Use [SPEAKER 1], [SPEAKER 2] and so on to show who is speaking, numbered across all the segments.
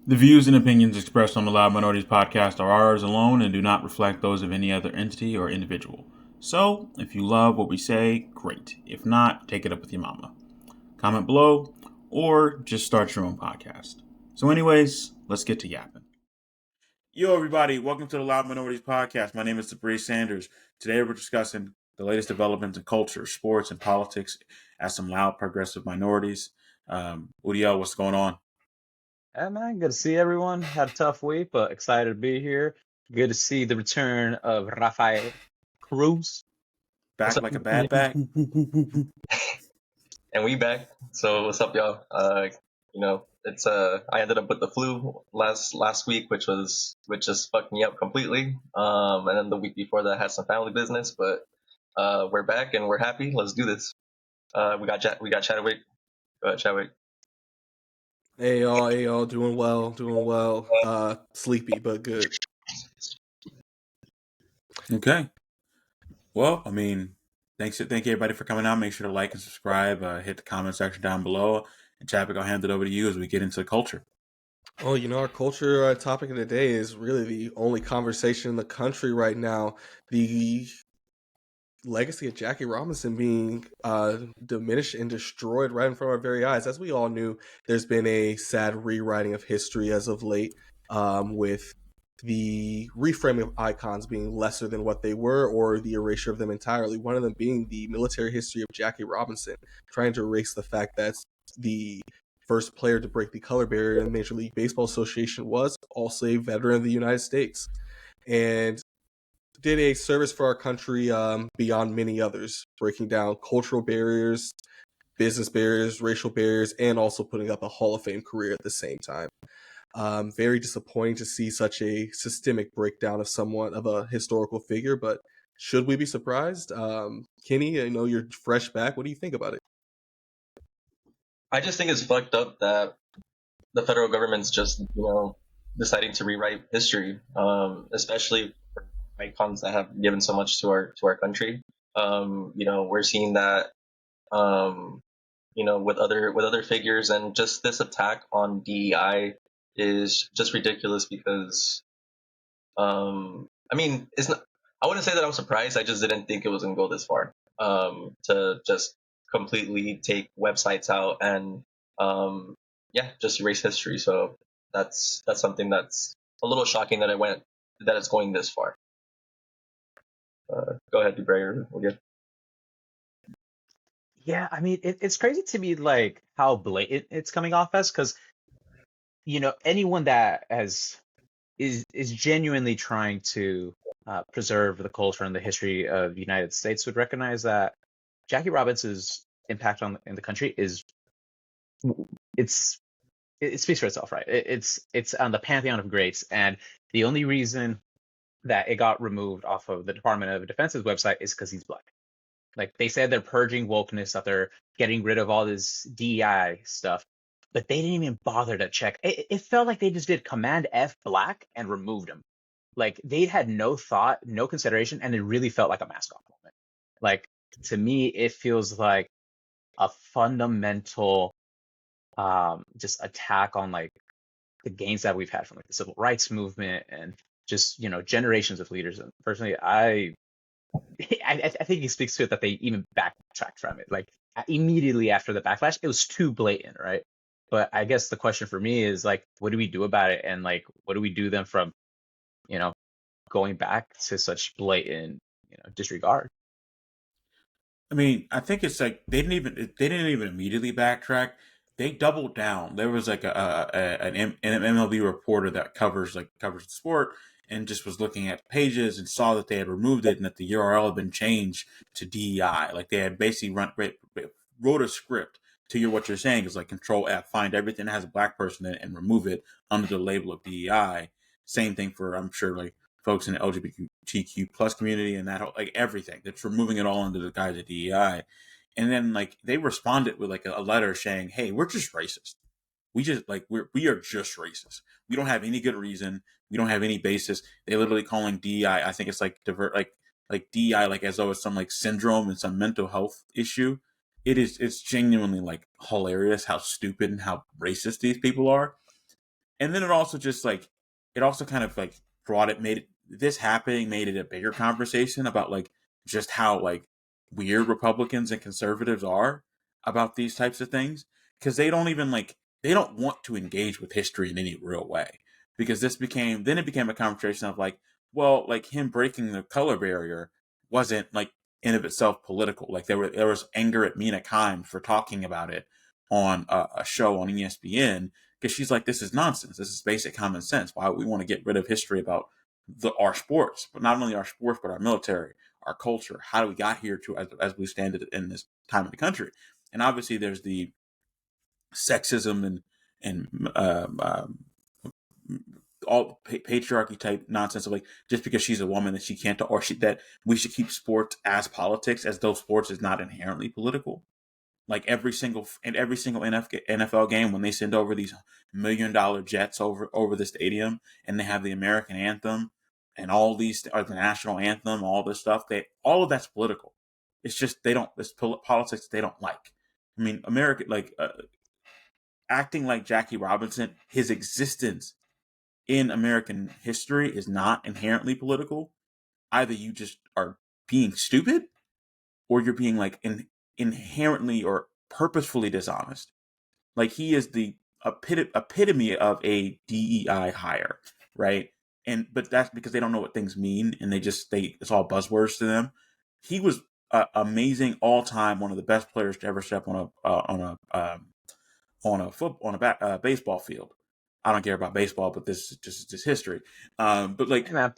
[SPEAKER 1] The views and opinions expressed on the Loud Minorities Podcast are ours alone and do not reflect those of any other entity or individual. So, if you love what we say, great. If not, take it up with your mama. Comment below, or just start your own podcast. So anyways, let's get to yapping. Yo, everybody, welcome to the Loud Minorities Podcast. My name is Sabree Sanders. Today we're discussing the latest developments in culture, sports, and politics as some loud progressive minorities. Udiel, what's going on?
[SPEAKER 2] Yeah, man, good to see everyone. Had a tough week, but excited to be here. Good to see the return of Rafael Cruz. What's
[SPEAKER 1] Back
[SPEAKER 2] up?
[SPEAKER 1] like a bad back.
[SPEAKER 3] And we back. So what's up, y'all? It's I ended up with the flu last week, which just fucked me up completely. And then the week before that, I had some family business, but we're back and we're happy. Let's do this. We got Chadwick. Go ahead, Chadwick.
[SPEAKER 4] Hey y'all, doing well. Sleepy but good.
[SPEAKER 1] Okay. Well, thank you everybody for coming out. Make sure to like and subscribe. Hit the comment section down below. And Chadwick, I'll hand it over to you as we get into the culture.
[SPEAKER 4] Oh, our culture topic of the day is really the only conversation in the country right now. The legacy of Jackie Robinson being diminished and destroyed right in front of our very eyes. As we all knew, there's been a sad rewriting of history as of late, with the reframing of icons being lesser than what they were, or the erasure of them entirely. One of them being the military history of Jackie Robinson, trying to erase the fact that the first player to break the color barrier in the Major League Baseball Association was also a veteran of the United States, and did a service for our country beyond many others, breaking down cultural barriers, business barriers, racial barriers, and also putting up a Hall of Fame career at the same time. Very disappointing to see such a systemic breakdown of somewhat of a historical figure, but should we be surprised? Kenny, I know you're fresh back. What do you think about it?
[SPEAKER 3] I just think it's fucked up that the federal government's just deciding to rewrite history, especially for icons that have given so much to our country. We're seeing that with other figures, and just this attack on DEI is just ridiculous because it's not. I wouldn't say that I'm surprised. I just didn't think it was gonna go this far. To just completely take websites out and just erase history. So that's something that's a little shocking that it's going this far. Go ahead, Dubray. We're good.
[SPEAKER 2] Yeah, it's crazy to me like how blatant it's coming off as, because anyone that is genuinely trying to preserve the culture and the history of the United States would recognize that Jackie Robinson's impact in the country it speaks for itself, right? It's on the pantheon of greats, and the only reason that it got removed off of the Department of Defense's website is because he's black. Like, they said they're purging wokeness, that they're getting rid of all this DEI stuff, but they didn't even bother to check. It felt like they just did Command F black and removed him. Like, they had no thought, no consideration, and it really felt like a mask off moment. Like, to me, it feels like a fundamental just attack on like the gains that we've had from like the civil rights movement and just generations of leaders. And personally, I think he speaks to it that they even backtracked from it. Like, immediately after the backlash, it was too blatant, right? But I guess the question for me is like, what do we do about it, and like, what do we do then from going back to such blatant disregard?
[SPEAKER 1] I think it's like they didn't even immediately backtrack. They doubled down. There was like an MLB reporter that covers the sport, and just was looking at pages and saw that they had removed it and that the URL had been changed to DEI. Like, they had basically wrote a script to what you're saying is like Control F, find everything that has a black person in it and remove it under the label of DEI. Same thing for, I'm sure, like folks in the LGBTQ plus community and that whole, like, everything that's removing it all under the guise of DEI. And then like they responded with like a letter saying, "Hey, we're just racist. We are just racist. We don't have any good reason. We don't have any basis." They literally calling DEI. I think it's like like DEI, like as though it's some like syndrome and some mental health issue. It's genuinely like hilarious how stupid and how racist these people are. And then it also just like, it also kind of like made it a bigger conversation about like just how like weird Republicans and conservatives are about these types of things. Cause they don't even like, they don't want to engage with history in any real way. Because it became a conversation of like, well, like him breaking the color barrier wasn't like in of itself political. Like there was anger at Mina Kimes for talking about it on a show on ESPN, because she's like, this is nonsense. This is basic common sense. Why would we want to get rid of history about our sports, but not only our sports, but our military, our culture, how we got here to as we stand in this time in the country. And obviously there's the sexism and all patriarchy type nonsense of like, just because she's a woman that she can't, or that we should keep sports as politics, as though sports is not inherently political. Like every single NFL game, when they send over these $1 million jets over the stadium, and they have the American anthem and all these, or the national anthem, all this stuff, all of that's political. It's just it's politics they don't like. I mean, America, like acting like Jackie Robinson, his existence in American history is not inherently political. Either you just are being stupid, or you're being like inherently or purposefully dishonest. Like he is the epitome of a DEI hire, right? But that's because they don't know what things mean, and it's all buzzwords to them. He was amazing all time, one of the best players to ever step on a baseball field. I don't care about baseball, but this is just history. But like,
[SPEAKER 2] Hey, man,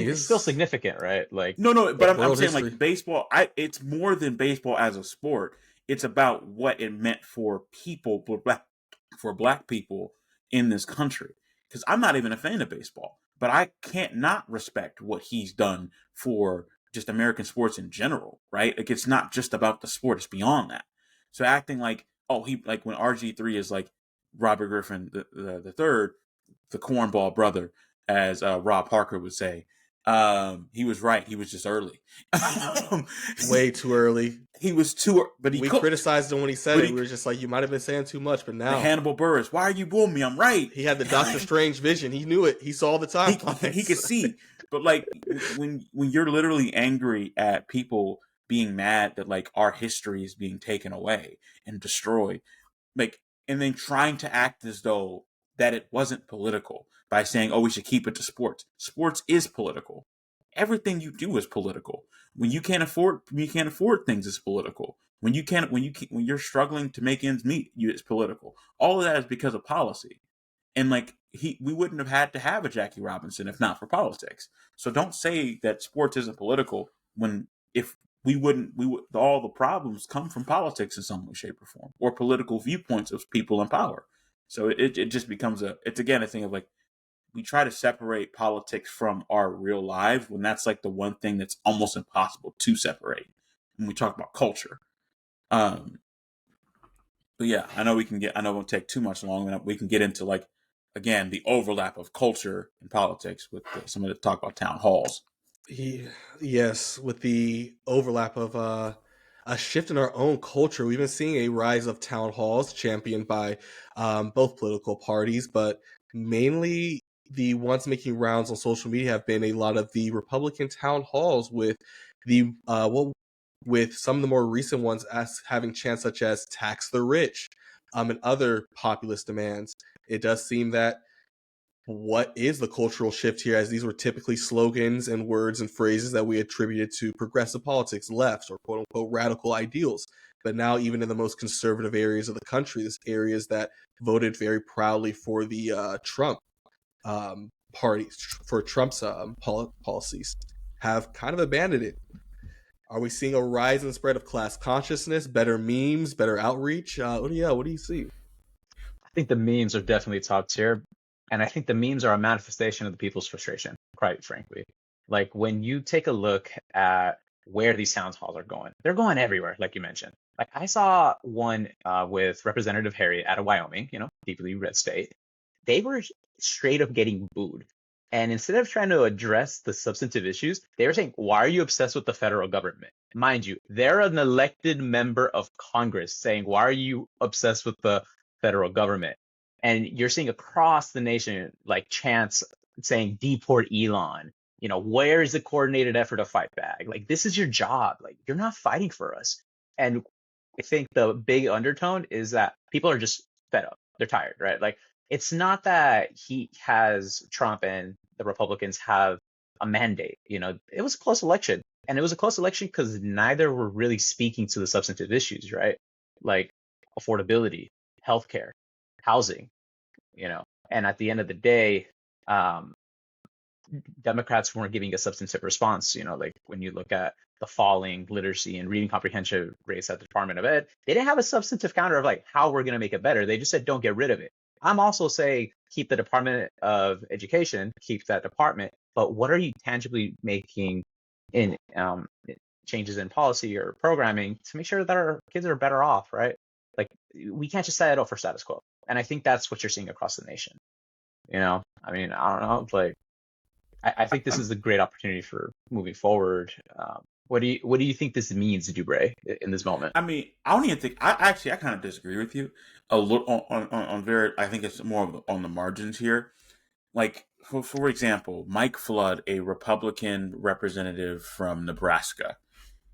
[SPEAKER 2] it's still significant, right? Like,
[SPEAKER 1] no, but I'm saying
[SPEAKER 4] history.
[SPEAKER 1] like baseball. It's more than baseball as a sport. It's about what it meant for people, for black people in this country. Because I'm not even a fan of baseball, but I can't not respect what he's done for just American sports in general, right? Like it's not just about the sport; it's beyond that. So acting like, oh, he like when RG3 is like Robert Griffin the third, the cornball brother, as Rob Parker would say. He was right. He was just early.
[SPEAKER 4] Way too early.
[SPEAKER 1] He was too, but
[SPEAKER 4] we criticized him when he said it. We were just like, you might have been saying too much, but now
[SPEAKER 1] the Hannibal Buress. Why are you booing me? I'm right.
[SPEAKER 4] He had the Doctor Strange vision. He knew it. He saw the time.
[SPEAKER 1] He could see. But like when you're literally angry at people being mad that like our history is being taken away and destroyed, like, and then trying to act as though that it wasn't political by saying, oh, we should keep it to sports. Sports is political. Everything you do is political. When you can't afford things, it's political. When you're struggling to make ends meet, it's political. All of that is because of policy. And like we wouldn't have had to have a Jackie Robinson if not for politics. So don't say that sports isn't political when if we would all the problems come from politics in some way, shape, or form, or political viewpoints of people in power. So it just becomes it's again a thing of like, we try to separate politics from our real lives when that's like the one thing that's almost impossible to separate when we talk about culture. But yeah, I know it won't take too much long. We can get into like, again, the overlap of culture and politics with some of the talk about town halls.
[SPEAKER 4] Yes, with the overlap of a shift in our own culture. We've been seeing a rise of town halls championed by both political parties, but mainly the ones making rounds on social media have been a lot of the Republican town halls with with some of the more recent ones as having chants such as tax the rich and other populist demands. It does seem that what is the cultural shift here, as these were typically slogans and words and phrases that we attributed to progressive politics, left, or quote unquote radical ideals. But now even in the most conservative areas of the country, these areas that voted very proudly for the Trump party, for Trump's policies, have kind of abandoned it. Are we seeing a rise in the spread of class consciousness, better memes, better outreach? What do you see?
[SPEAKER 2] I think the memes are definitely top tier. And I think the memes are a manifestation of the people's frustration, quite frankly. Like when you take a look at where these town halls are going, they're going everywhere, like you mentioned. Like I saw one with Representative Harry out of Wyoming, deeply red state. They were straight up getting booed. And instead of trying to address the substantive issues, they were saying, why are you obsessed with the federal government? Mind you, they're an elected member of Congress saying, why are you obsessed with the federal government? And you're seeing across the nation like chants saying deport Elon. Where is the coordinated effort to fight back? Like, this is your job. Like, you're not fighting for us. And I think the big undertone is that people are just fed up. They're tired, right? Like, it's not that Trump and the Republicans have a mandate. It was a close election. And it was a close election because neither were really speaking to the substantive issues, right? Like affordability, healthcare, housing, and at the end of the day, Democrats weren't giving a substantive response. Like when you look at the falling literacy and reading comprehension rates at the Department of Ed, they didn't have a substantive counter of like how we're going to make it better. They just said, don't get rid of it. I'm also saying keep the Department of Education, keep that department, but what are you tangibly making in changes in policy or programming to make sure that our kids are better off, right? Like, we can't just settle for status quo. And I think that's what you're seeing across the nation. I mean, I don't know. Like, I think this is a great opportunity for moving forward. What do you think this means, Dubray, in this moment?
[SPEAKER 1] I mean, I don't even think I kind of disagree with you a little on very. I think it's more on the margins here. Like, for example, Mike Flood, a Republican representative from Nebraska,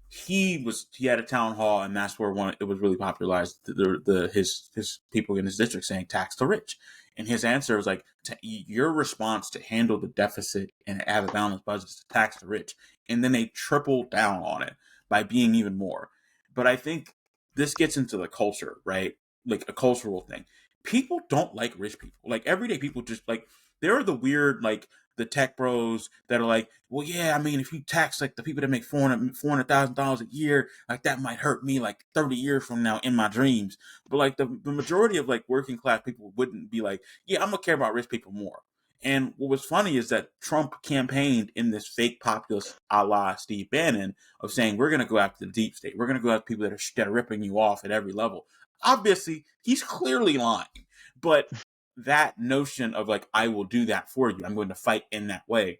[SPEAKER 1] he had a town hall, and that's where it was really popularized. His people in his district saying tax the rich, and his answer was like, your response to handle the deficit and have a balanced budget is to tax the rich, and then they tripled down on it by being even more. But I think this gets into the culture, right? Like a cultural thing. People don't like rich people. Like everyday people just like, there are the weird, like the tech bros that are like, well, yeah, I mean, if you tax like the people that make $400,000 a year, like that might hurt me like 30 years from now in my dreams. But like the majority of like working class people wouldn't be like, yeah, I'm gonna care about rich people more. And what was funny is that Trump campaigned in this fake populist a la Steve Bannon of saying, we're going to go after the deep state. We're going to go after people that are ripping you off at every level. Obviously, he's clearly lying. But that notion of like, I will do that for you, I'm going to fight in that way,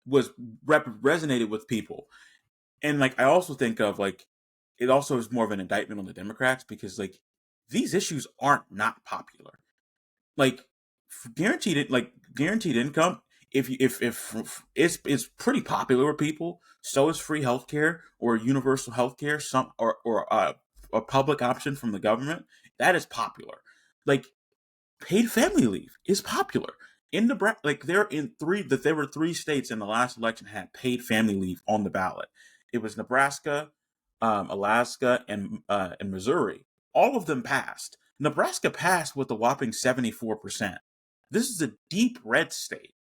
[SPEAKER 1] was resonated with people. And like, I also think of like, it also is more of an indictment on the Democrats because like, these issues aren't not popular. Like, guaranteed income, if it's pretty popular with people. So is free healthcare or universal healthcare, or a public option from the government. That is popular. Like, paid family leave is popular in Nebraska. Like, there were 3 states in the last election had paid family leave on the ballot. It was Nebraska, Alaska, and Missouri. All of them passed. Nebraska passed with a whopping 74%. This is a deep red state.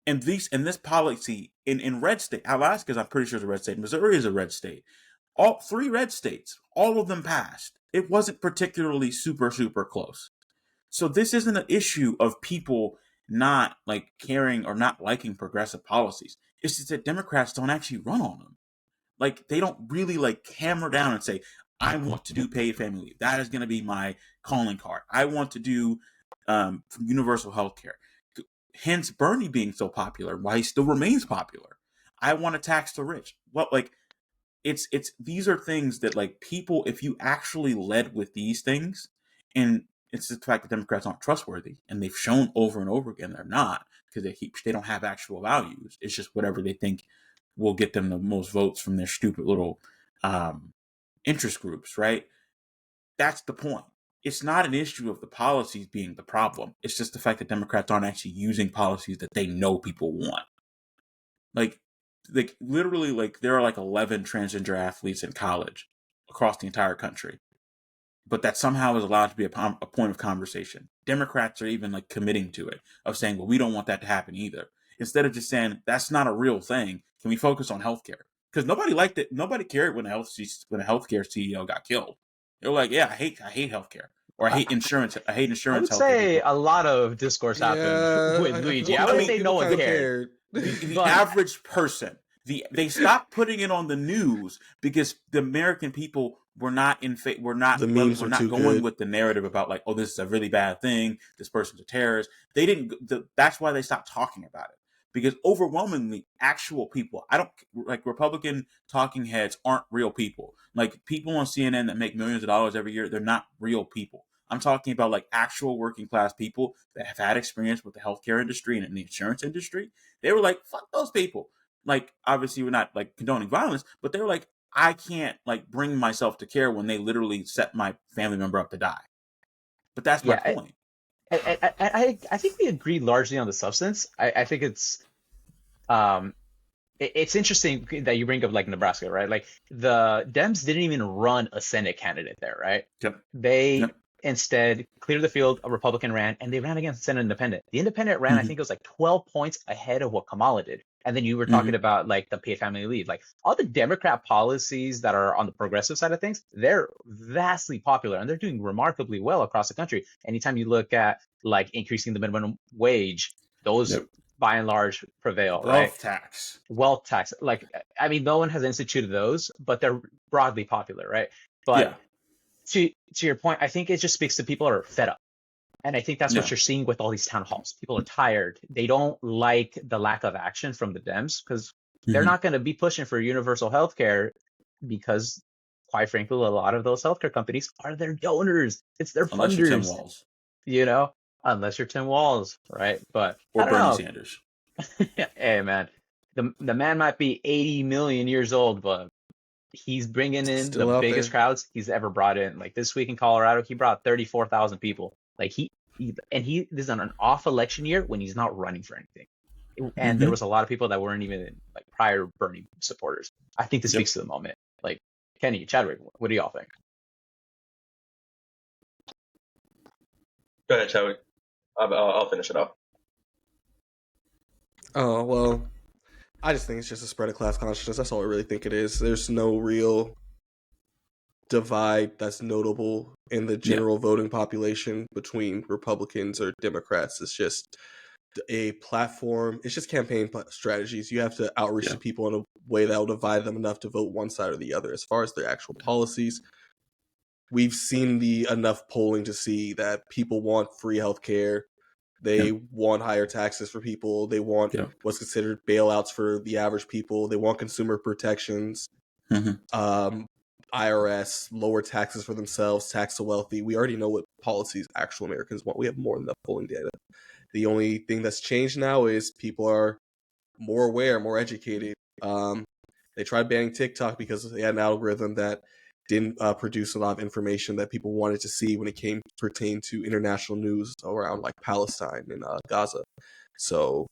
[SPEAKER 1] And this policy in red state, Alaska, I'm pretty sure is a red state. Missouri is a red state. All 3 red states, all of them passed. It wasn't particularly super, super close. So this isn't an issue of people not like caring or not liking progressive policies. It's just that Democrats don't actually run on them. Like, they don't really like hammer down and say, I want to do paid family leave. That is going to be my calling card. I want to do universal health care. Hence Bernie being so popular, why he still remains popular. I want to tax the rich. Well, like, it's these are things that like people, if you actually led with these things, and it's the fact that Democrats aren't trustworthy, and they've shown over and over again they're not, because they don't have actual values. It's just whatever they think will get them the most votes from their stupid little interest groups, right? That's the point. It's not an issue of the policies being the problem. It's just the fact that Democrats aren't actually using policies that they know people want. Like literally, like there are like 11 transgender athletes in college across the entire country, but that somehow is allowed to be a point of conversation. Democrats are even like committing to it, of saying, well, we don't want that to happen either. Instead of just saying that's not a real thing, can we focus on healthcare? Because nobody liked it. Nobody cared when a healthcare CEO got killed. They're like, yeah, I hate healthcare, or I hate insurance. I hate insurance.
[SPEAKER 2] I would say a lot of discourse happened with Luigi. I would say no one cared.
[SPEAKER 1] The average person. They stopped putting it on the news because the American people were not we're not going with the narrative about like, oh, this is a really bad thing, this person's a terrorist. They didn't. That's why they stopped talking about it, because overwhelmingly actual people, I don't like Republican talking heads aren't real people. Like people on CNN that make millions of dollars every year, they're not real people. I'm talking about like actual working class people that have had experience with the healthcare industry and in the insurance industry. They were like, fuck those people. Like, obviously we're not like condoning violence, but they were like, I can't like bring myself to care when they literally set my family member up to die. But that's my
[SPEAKER 2] Yeah,
[SPEAKER 1] point.
[SPEAKER 2] I think we agree largely on the substance. I think um it's interesting that you bring up like Nebraska, right? Like the Dems didn't even run a Senate candidate there, right?
[SPEAKER 1] Yep.
[SPEAKER 2] They
[SPEAKER 1] Yep.
[SPEAKER 2] instead cleared the field. A Republican ran, and they ran against Senate Independent. The Independent ran, I
[SPEAKER 1] Mm-hmm.
[SPEAKER 2] think it was like 12 points ahead of what Kamala did. And then you were
[SPEAKER 1] Mm-hmm.
[SPEAKER 2] talking about like the paid family leave, like all the Democrat policies that are on the progressive side of things, they're vastly popular and they're doing remarkably well across the country. Anytime you look at like increasing the minimum wage, those
[SPEAKER 1] Yep.
[SPEAKER 2] by and large prevail, right?
[SPEAKER 1] Wealth tax.
[SPEAKER 2] Wealth tax, like I mean, no one has instituted those, but they're broadly popular, right? But
[SPEAKER 1] Yeah.
[SPEAKER 2] to your point, I think it just speaks to people are fed up. And I think that's what
[SPEAKER 1] Yeah.
[SPEAKER 2] you're seeing with all these town halls. People are tired. They don't like the lack of action from the Dems because they're
[SPEAKER 1] Mhm.
[SPEAKER 2] not going to be pushing for universal health care because, quite frankly, a lot of those healthcare companies are their donors. It's their
[SPEAKER 1] Unless you're Tim
[SPEAKER 2] funders,
[SPEAKER 1] Walz
[SPEAKER 2] you know, unless you're Tim Walz, right? But I
[SPEAKER 1] or
[SPEAKER 2] don't
[SPEAKER 1] Bernie
[SPEAKER 2] know.
[SPEAKER 1] Sanders.
[SPEAKER 2] Hey, man, the man might be 80 million years old, but he's bringing in the
[SPEAKER 4] Still out
[SPEAKER 2] biggest
[SPEAKER 4] there.
[SPEAKER 2] crowds he's ever brought in. Like this week in Colorado, he brought 34,000 people. Like this is on an off election year when he's not running for anything. And there
[SPEAKER 1] Mhm.
[SPEAKER 2] was a lot of people that weren't even like prior Bernie supporters. I think this
[SPEAKER 1] Yep.
[SPEAKER 2] speaks to the moment. Like Kenny, Chadwick, what do y'all think?
[SPEAKER 3] Go ahead, Chadwick. I'll finish it off.
[SPEAKER 4] Oh, well, I just think it's just a spread of class consciousness. That's all I really think it is. There's no real divide that's notable in the general voting population between Republicans or Democrats. It's just a platform. It's just campaign strategies. You have to outreach
[SPEAKER 1] Yeah.
[SPEAKER 4] to people in a way that will divide them enough to vote one side or the other. As far as their actual policies, we've seen enough polling to see that people want free healthcare. They want higher taxes for people. They want
[SPEAKER 1] Yeah.
[SPEAKER 4] what's considered bailouts for the average people. They want consumer protections.
[SPEAKER 1] Mhm.
[SPEAKER 4] IRS, lower taxes for themselves, tax the wealthy. We already know what policies actual Americans want. We have more than enough polling data. The only thing that's changed now is people are more aware, more educated. They tried banning TikTok because they had an algorithm that didn't produce a lot of information that people wanted to see when it pertained to international news around like Palestine and Gaza. So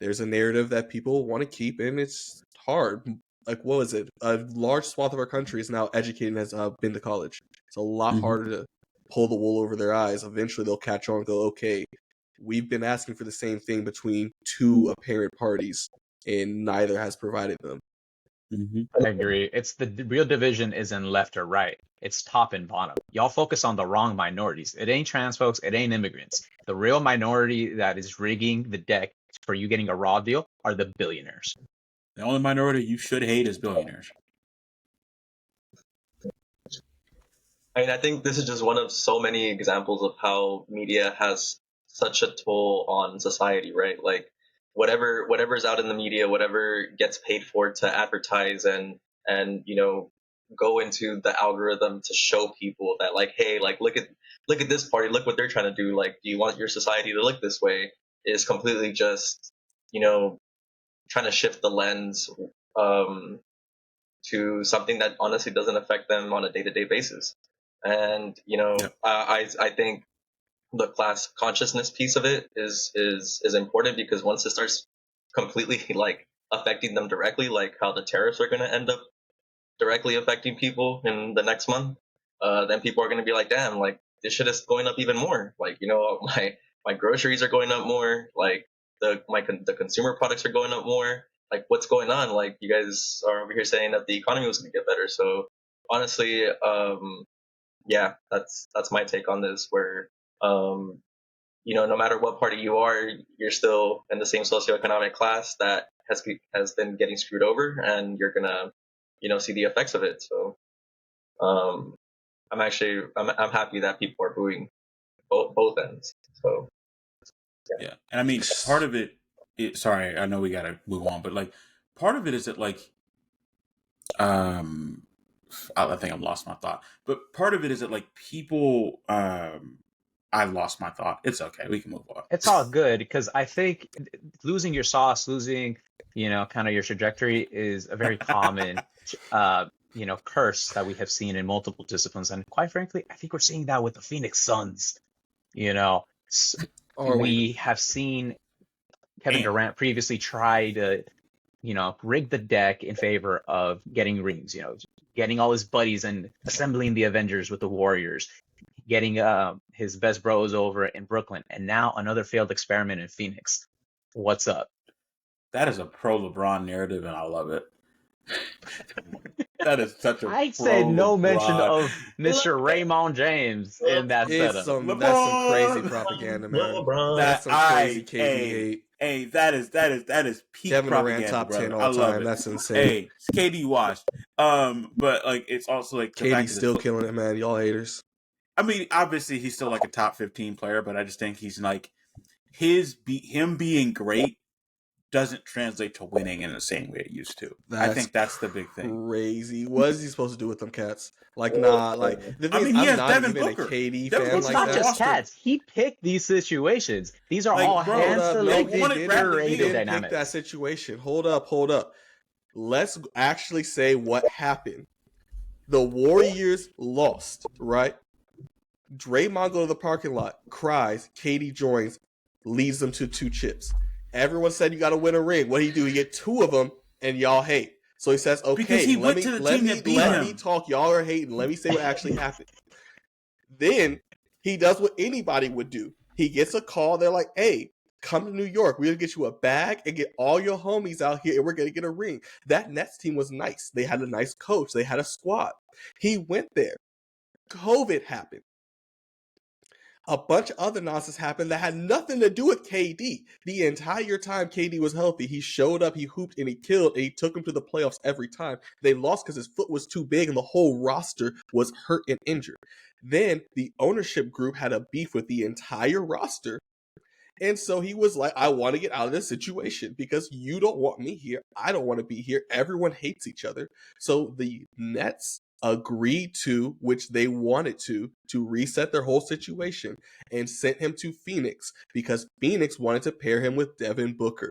[SPEAKER 4] there's a narrative that people want to keep, and it's hard. Like, what was it? A large swath of our country is now educated and has been to college. It's a lot
[SPEAKER 1] Mhm.
[SPEAKER 4] harder to pull the wool over their eyes. Eventually, they'll catch on and go, okay, we've been asking for the same thing between two apparent parties, and neither has provided them.
[SPEAKER 1] Mhm.
[SPEAKER 2] I agree. It's the real division isn't left or right. It's top and bottom. Y'all focus on the wrong minorities. It ain't trans folks. It ain't immigrants. The real minority that is rigging the deck for you getting a raw deal are the billionaires.
[SPEAKER 1] The only minority you should hate is billionaires.
[SPEAKER 3] I mean, I think this is just one of so many examples of how media has such a toll on society, right? Like whatever's out in the media, whatever gets paid for to advertise and go into the algorithm to show people that like, hey, like look at this party, look what they're trying to do. Like, do you want your society to look this way? Is completely just trying to shift the lens um, to something that honestly doesn't affect them on a day-to-day basis. And
[SPEAKER 1] Yeah.
[SPEAKER 3] I think the class consciousness piece of it is important because once it starts completely like affecting them directly, like how the tariffs are going to end up directly affecting people in the next month, then people are going to be like, damn, like this shit is going up even more. Like my groceries are going up more. Like the consumer products are going up more. Like what's going on? Like you guys are over here saying that the economy was going to get better. So honestly, yeah, that's my take on this. Where no matter what party you are, you're still in the same socioeconomic class that has been getting screwed over, and you're gonna see the effects of it. So I'm happy that people are booing both ends. So
[SPEAKER 1] Yeah. And I mean, part of it, sorry, I know we got to move on, but like part of it is that like, um, I think I've lost my thought. But part of it is that like people, I've lost my thought. It's okay. We can move on.
[SPEAKER 2] It's all good because I think losing your sauce, losing, kind of your trajectory is a very common, curse that we have seen in multiple disciplines. And quite frankly, I think we're seeing that with the Phoenix Suns. We have seen Kevin Durant previously try to, rig the deck in favor of getting rings, getting all his buddies and assembling the Avengers with the Warriors, getting his best bros over in Brooklyn, and now another failed experiment in Phoenix. What's up?
[SPEAKER 1] That is a pro LeBron narrative, and I love it. That is such a.
[SPEAKER 2] I said no mention of Mr. Raymond James in that setup.
[SPEAKER 4] That's some crazy propaganda, man. That's some crazy KD hate.
[SPEAKER 1] Hey, that is peak
[SPEAKER 4] Kevin
[SPEAKER 1] propaganda,
[SPEAKER 4] Durant top
[SPEAKER 1] brother.
[SPEAKER 4] 10 all
[SPEAKER 1] I love
[SPEAKER 4] time.
[SPEAKER 1] it.
[SPEAKER 4] That's insane.
[SPEAKER 1] Hey, it's KD washed. But like it's also like
[SPEAKER 4] KD's still killing it, man. Y'all haters.
[SPEAKER 1] I mean, obviously he's still like a top 15 player, but I just think he's like him being great doesn't translate to winning in the same way it used to. I think that's the big thing.
[SPEAKER 4] Crazy. What is he supposed to do with them cats? Like, nah. Like, the thing is,
[SPEAKER 1] he
[SPEAKER 4] I'm
[SPEAKER 1] has
[SPEAKER 4] not
[SPEAKER 1] Devin
[SPEAKER 4] even
[SPEAKER 1] Booker.
[SPEAKER 4] a KD
[SPEAKER 1] Devin
[SPEAKER 4] fan
[SPEAKER 1] Booker's
[SPEAKER 4] like
[SPEAKER 2] Not
[SPEAKER 4] that.
[SPEAKER 2] just cats. He picked these situations. These are all hand-selected, iterated dynamics.
[SPEAKER 4] Pick that situation. Hold up. Let's actually say what happened. The Warriors lost, right? Draymond go to the parking lot, cries. KD joins, leads them to 2 chips. Everyone said you got to win a ring. What did he do? He get 2 of them, and y'all hate. So he says, "Okay,
[SPEAKER 1] because he went to the team that beat him.
[SPEAKER 4] Let me talk. Y'all are hating. Let me say what actually happened." Then he does what anybody would do. He gets a call. They're like, "Hey, come to New York. We're gonna get you a bag and get all your homies out here, and we're gonna get a ring." That Nets team was nice. They had a nice coach. They had a squad. He went there. COVID happened. A bunch of other nonsense happened that had nothing to do with KD. The entire time KD was healthy, he showed up, he hooped, and he killed, and he took him to the playoffs every time. They lost because his foot was too big and the whole roster was hurt and injured. Then the ownership group had a beef with the entire roster. And so he was like, I want to get out of this situation because you don't want me here. I don't want to be here. Everyone hates each other. So the Nets agreed to, which they wanted to reset their whole situation and sent him to Phoenix because Phoenix wanted to pair him with Devin Booker.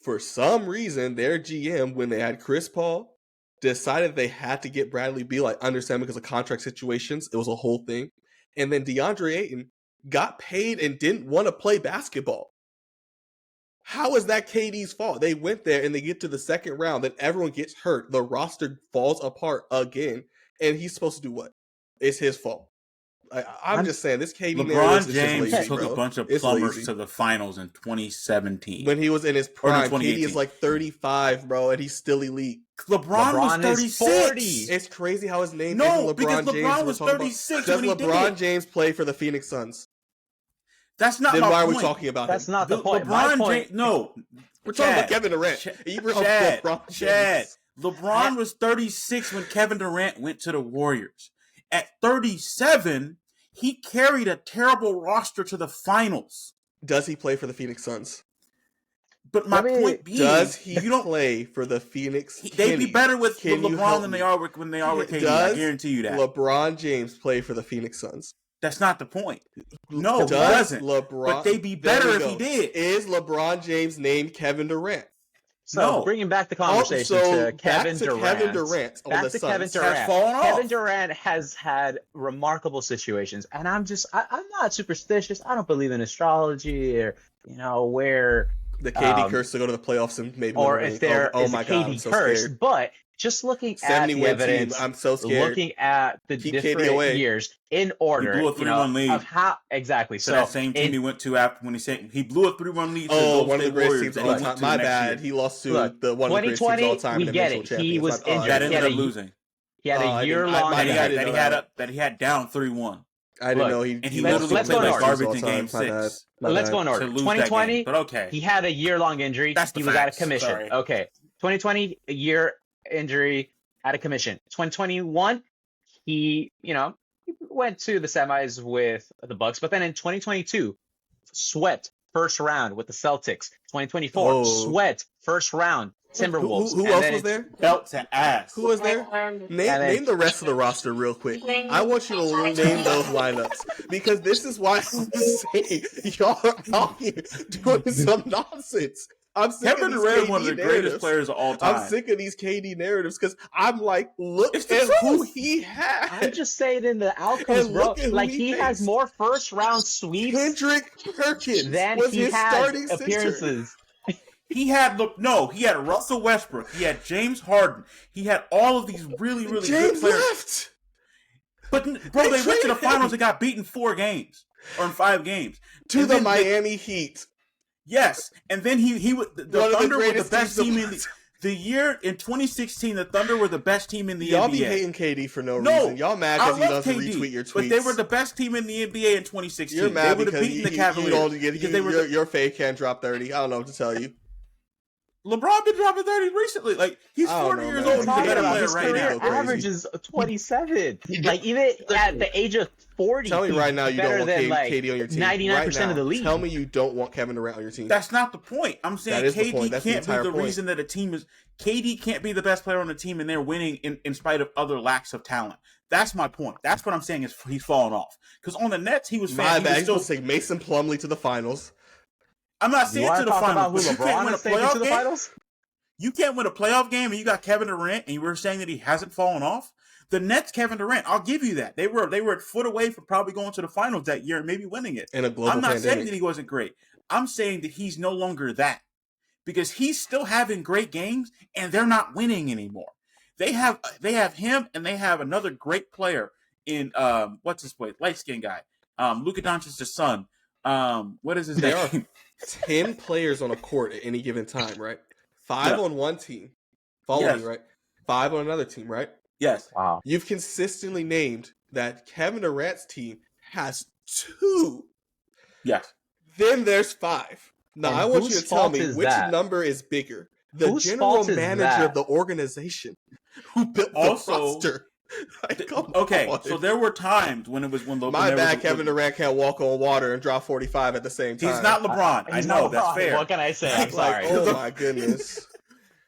[SPEAKER 4] For some reason, their GM, when they had Chris Paul, decided they had to get Bradley Beal. I understand because of contract situations. It was a whole thing. And then DeAndre Ayton got paid and didn't want to play basketball. How is that KD's fault? They went there and they get to the second round, then everyone gets hurt. The roster falls apart again, and he's supposed to do what? It's his fault. I'm just saying, this KD
[SPEAKER 1] LeBron James
[SPEAKER 4] lazy,
[SPEAKER 1] took
[SPEAKER 4] bro.
[SPEAKER 1] a bunch of plumbers to the finals in 2017.
[SPEAKER 4] When he was in his prime, KD is like 35, bro, and he's still elite.
[SPEAKER 1] LeBron was 36.
[SPEAKER 4] It's crazy how his name
[SPEAKER 1] no,
[SPEAKER 4] isn't LeBron
[SPEAKER 1] because
[SPEAKER 4] James.
[SPEAKER 1] LeBron was 36
[SPEAKER 4] Does
[SPEAKER 1] when he
[SPEAKER 4] LeBron
[SPEAKER 1] did it.
[SPEAKER 4] James play for the Phoenix Suns?
[SPEAKER 1] That's not
[SPEAKER 4] then
[SPEAKER 1] my
[SPEAKER 4] why
[SPEAKER 1] point.
[SPEAKER 4] are we talking about
[SPEAKER 2] That's
[SPEAKER 4] him?
[SPEAKER 2] not the point.
[SPEAKER 1] LeBron
[SPEAKER 2] My point.
[SPEAKER 1] James, no.
[SPEAKER 4] We're talking about Kevin Durant.
[SPEAKER 1] Chad. LeBron was 36 when Kevin Durant went to the Warriors. At 37, he carried a terrible roster to the finals.
[SPEAKER 4] Does he play for the Phoenix Suns?
[SPEAKER 1] But my point being,
[SPEAKER 4] does he play for the Phoenix?
[SPEAKER 1] They'd be better with LeBron than they are with KD. I guarantee you that.
[SPEAKER 4] LeBron James play for the Phoenix Suns?
[SPEAKER 1] That's not the point. No, he doesn't. But they'd be better if he did.
[SPEAKER 4] Is LeBron James named Kevin Durant?
[SPEAKER 2] So bringing back the conversation to Kevin Durant.
[SPEAKER 4] Kevin Durant
[SPEAKER 2] Kevin Durant has had remarkable situations, and I'm not superstitious. I don't believe in astrology or where
[SPEAKER 4] the KD curse to go to the playoffs and maybe
[SPEAKER 2] or if there is a KD curse, but just looking at the evidence,
[SPEAKER 4] I'm so scared.
[SPEAKER 2] Looking at the different years in order,
[SPEAKER 1] he blew a 3-1 lead
[SPEAKER 2] of how exactly. So
[SPEAKER 1] that same team he went to after when he blew a 3-1 lead.
[SPEAKER 4] One of the greatest teams of all time. My bad. He lost to one of the greatest teams of all time.
[SPEAKER 2] We get it. He was injured.
[SPEAKER 1] That ended up losing.
[SPEAKER 2] He had a year-long
[SPEAKER 1] that he had down 3-1.
[SPEAKER 4] I didn't know he
[SPEAKER 1] literally played like garbage in Game 6.
[SPEAKER 2] Let's go in order. 2020,
[SPEAKER 1] but okay,
[SPEAKER 2] he had a year-long injury. He was out of commission.
[SPEAKER 1] Sorry.
[SPEAKER 2] Okay, 2020, a year injury, out of commission. 2021, he went to the semis with the Bucks, but then in 2022, swept first round with the Celtics. 2024, swept first round Timberwolves.
[SPEAKER 4] Who
[SPEAKER 2] and
[SPEAKER 4] else
[SPEAKER 2] then
[SPEAKER 4] was there?
[SPEAKER 1] Belt to ass.
[SPEAKER 4] Who was there? Name the rest of the roster real quick. I want you to name those lineups because this is why I'm saying y'all are out here doing some nonsense. I'm sick
[SPEAKER 1] Kevin
[SPEAKER 4] of these
[SPEAKER 1] Durant,
[SPEAKER 4] KD
[SPEAKER 1] one of the
[SPEAKER 4] narratives.
[SPEAKER 1] greatest players of all time.
[SPEAKER 4] I'm sick of these KD narratives because I'm like, look
[SPEAKER 1] It's
[SPEAKER 4] at
[SPEAKER 1] the
[SPEAKER 4] who
[SPEAKER 1] truth.
[SPEAKER 4] he had.
[SPEAKER 2] I'm just saying in the outcomes,
[SPEAKER 4] And
[SPEAKER 2] bro.
[SPEAKER 4] look at who
[SPEAKER 2] Like,
[SPEAKER 4] he
[SPEAKER 2] he has
[SPEAKER 4] faced.
[SPEAKER 2] more first round sweeps
[SPEAKER 4] Kendrick Perkins
[SPEAKER 2] than
[SPEAKER 4] was
[SPEAKER 2] he
[SPEAKER 4] his
[SPEAKER 2] has
[SPEAKER 4] starting center.
[SPEAKER 2] appearances.
[SPEAKER 1] He had Russell Westbrook. He had James Harden. He had all of these really, really good
[SPEAKER 4] James
[SPEAKER 1] players.
[SPEAKER 4] left.
[SPEAKER 1] But bro, they went to the finals and got beaten 4 games or in 5 games
[SPEAKER 4] To
[SPEAKER 1] And
[SPEAKER 4] the
[SPEAKER 1] then
[SPEAKER 4] Miami Heat.
[SPEAKER 1] Yes, and then the
[SPEAKER 4] One of the
[SPEAKER 1] Thunder were the
[SPEAKER 4] greatest
[SPEAKER 1] best
[SPEAKER 4] teams
[SPEAKER 1] team
[SPEAKER 4] of
[SPEAKER 1] in the year in 2016. The Thunder were the best team in the
[SPEAKER 4] Y'all
[SPEAKER 1] NBA.
[SPEAKER 4] be hating KD for no
[SPEAKER 1] No,
[SPEAKER 4] reason. Y'all mad because he
[SPEAKER 1] I love
[SPEAKER 4] doesn't
[SPEAKER 1] KD,
[SPEAKER 4] retweet your tweets.
[SPEAKER 1] but they were the best team in the NBA in 2016.
[SPEAKER 4] You're mad
[SPEAKER 1] they would have
[SPEAKER 4] because
[SPEAKER 1] beaten the Cavaliers because they were
[SPEAKER 4] your fade can't drop 30. I don't know what to tell you.
[SPEAKER 1] LeBron been dropping 30 recently. Like he's
[SPEAKER 4] I don't
[SPEAKER 1] 40
[SPEAKER 4] know,
[SPEAKER 1] years
[SPEAKER 4] man.
[SPEAKER 1] old. He's a better player
[SPEAKER 2] His
[SPEAKER 1] right
[SPEAKER 2] career
[SPEAKER 1] now.
[SPEAKER 4] Crazy.
[SPEAKER 2] average is 27. Like, even at the age of 40,
[SPEAKER 4] Tell me
[SPEAKER 2] he's
[SPEAKER 4] right now you don't
[SPEAKER 2] better
[SPEAKER 4] want
[SPEAKER 2] than
[SPEAKER 4] KD on your team.
[SPEAKER 2] 99%
[SPEAKER 4] Right now,
[SPEAKER 2] of the league.
[SPEAKER 4] tell me you don't want Kevin Durant on your team.
[SPEAKER 1] That's not the point. I'm saying
[SPEAKER 4] That is the point.
[SPEAKER 1] KD
[SPEAKER 4] That's the
[SPEAKER 1] can't be
[SPEAKER 4] entire
[SPEAKER 1] the
[SPEAKER 4] point.
[SPEAKER 1] reason that a team is. KD can't be the best player on the team and they're winning in spite of other lacks of talent. That's my point. That's what I'm saying is he's falling off. Because on the Nets, he was
[SPEAKER 4] My bad. He's
[SPEAKER 1] still.
[SPEAKER 4] supposed to take Mason Plumlee to the finals.
[SPEAKER 1] I'm not
[SPEAKER 2] You
[SPEAKER 1] saying
[SPEAKER 2] want
[SPEAKER 1] to
[SPEAKER 2] to
[SPEAKER 1] the
[SPEAKER 2] talk about
[SPEAKER 1] finals,
[SPEAKER 2] who
[SPEAKER 1] but you can't
[SPEAKER 2] LeBron
[SPEAKER 1] win a
[SPEAKER 2] is taking
[SPEAKER 1] playoff
[SPEAKER 2] to the
[SPEAKER 1] game.
[SPEAKER 2] finals?
[SPEAKER 1] You can't win a playoff game and you got Kevin Durant and you were saying that he hasn't fallen off. The Nets, Kevin Durant, I'll give you that. They were a foot away from probably going to the finals that year and maybe winning it.
[SPEAKER 4] In a global
[SPEAKER 1] I'm not
[SPEAKER 4] pandemic.
[SPEAKER 1] saying that he wasn't great. I'm saying that he's no longer that because he's still having great games and they're not winning anymore. They have him and they have another great player in what's his play? Light skinned guy. Luka Doncic's son. What is his
[SPEAKER 4] There
[SPEAKER 1] name?
[SPEAKER 4] are 10 players on a court at any given time, right? 5
[SPEAKER 1] Yeah.
[SPEAKER 4] on one team. Follow
[SPEAKER 1] Yes.
[SPEAKER 4] me, right? 5 on another team, right?
[SPEAKER 1] Yes.
[SPEAKER 2] Wow.
[SPEAKER 4] You've consistently named that Kevin Durant's team has 2.
[SPEAKER 1] Yes.
[SPEAKER 4] Then there's 5. Now,
[SPEAKER 2] And
[SPEAKER 4] I want you
[SPEAKER 2] whose
[SPEAKER 4] to tell
[SPEAKER 2] fault
[SPEAKER 4] me
[SPEAKER 2] is
[SPEAKER 4] which
[SPEAKER 2] that?
[SPEAKER 4] number is bigger. The
[SPEAKER 2] Whose
[SPEAKER 4] general
[SPEAKER 2] fault is
[SPEAKER 4] manager
[SPEAKER 2] that?
[SPEAKER 4] of the organization who built the
[SPEAKER 1] Also,
[SPEAKER 4] roster. Like, come
[SPEAKER 1] Okay,
[SPEAKER 4] on.
[SPEAKER 1] so there were times when it was when
[SPEAKER 4] My bad, Kevin Durant can't walk on water and drop 45 at the same time.
[SPEAKER 1] He's not LeBron. I
[SPEAKER 2] He's
[SPEAKER 1] know
[SPEAKER 2] not
[SPEAKER 1] that's
[SPEAKER 2] LeBron.
[SPEAKER 1] fair.
[SPEAKER 2] What can I say? I'm
[SPEAKER 4] Like,
[SPEAKER 2] sorry.
[SPEAKER 4] oh my goodness.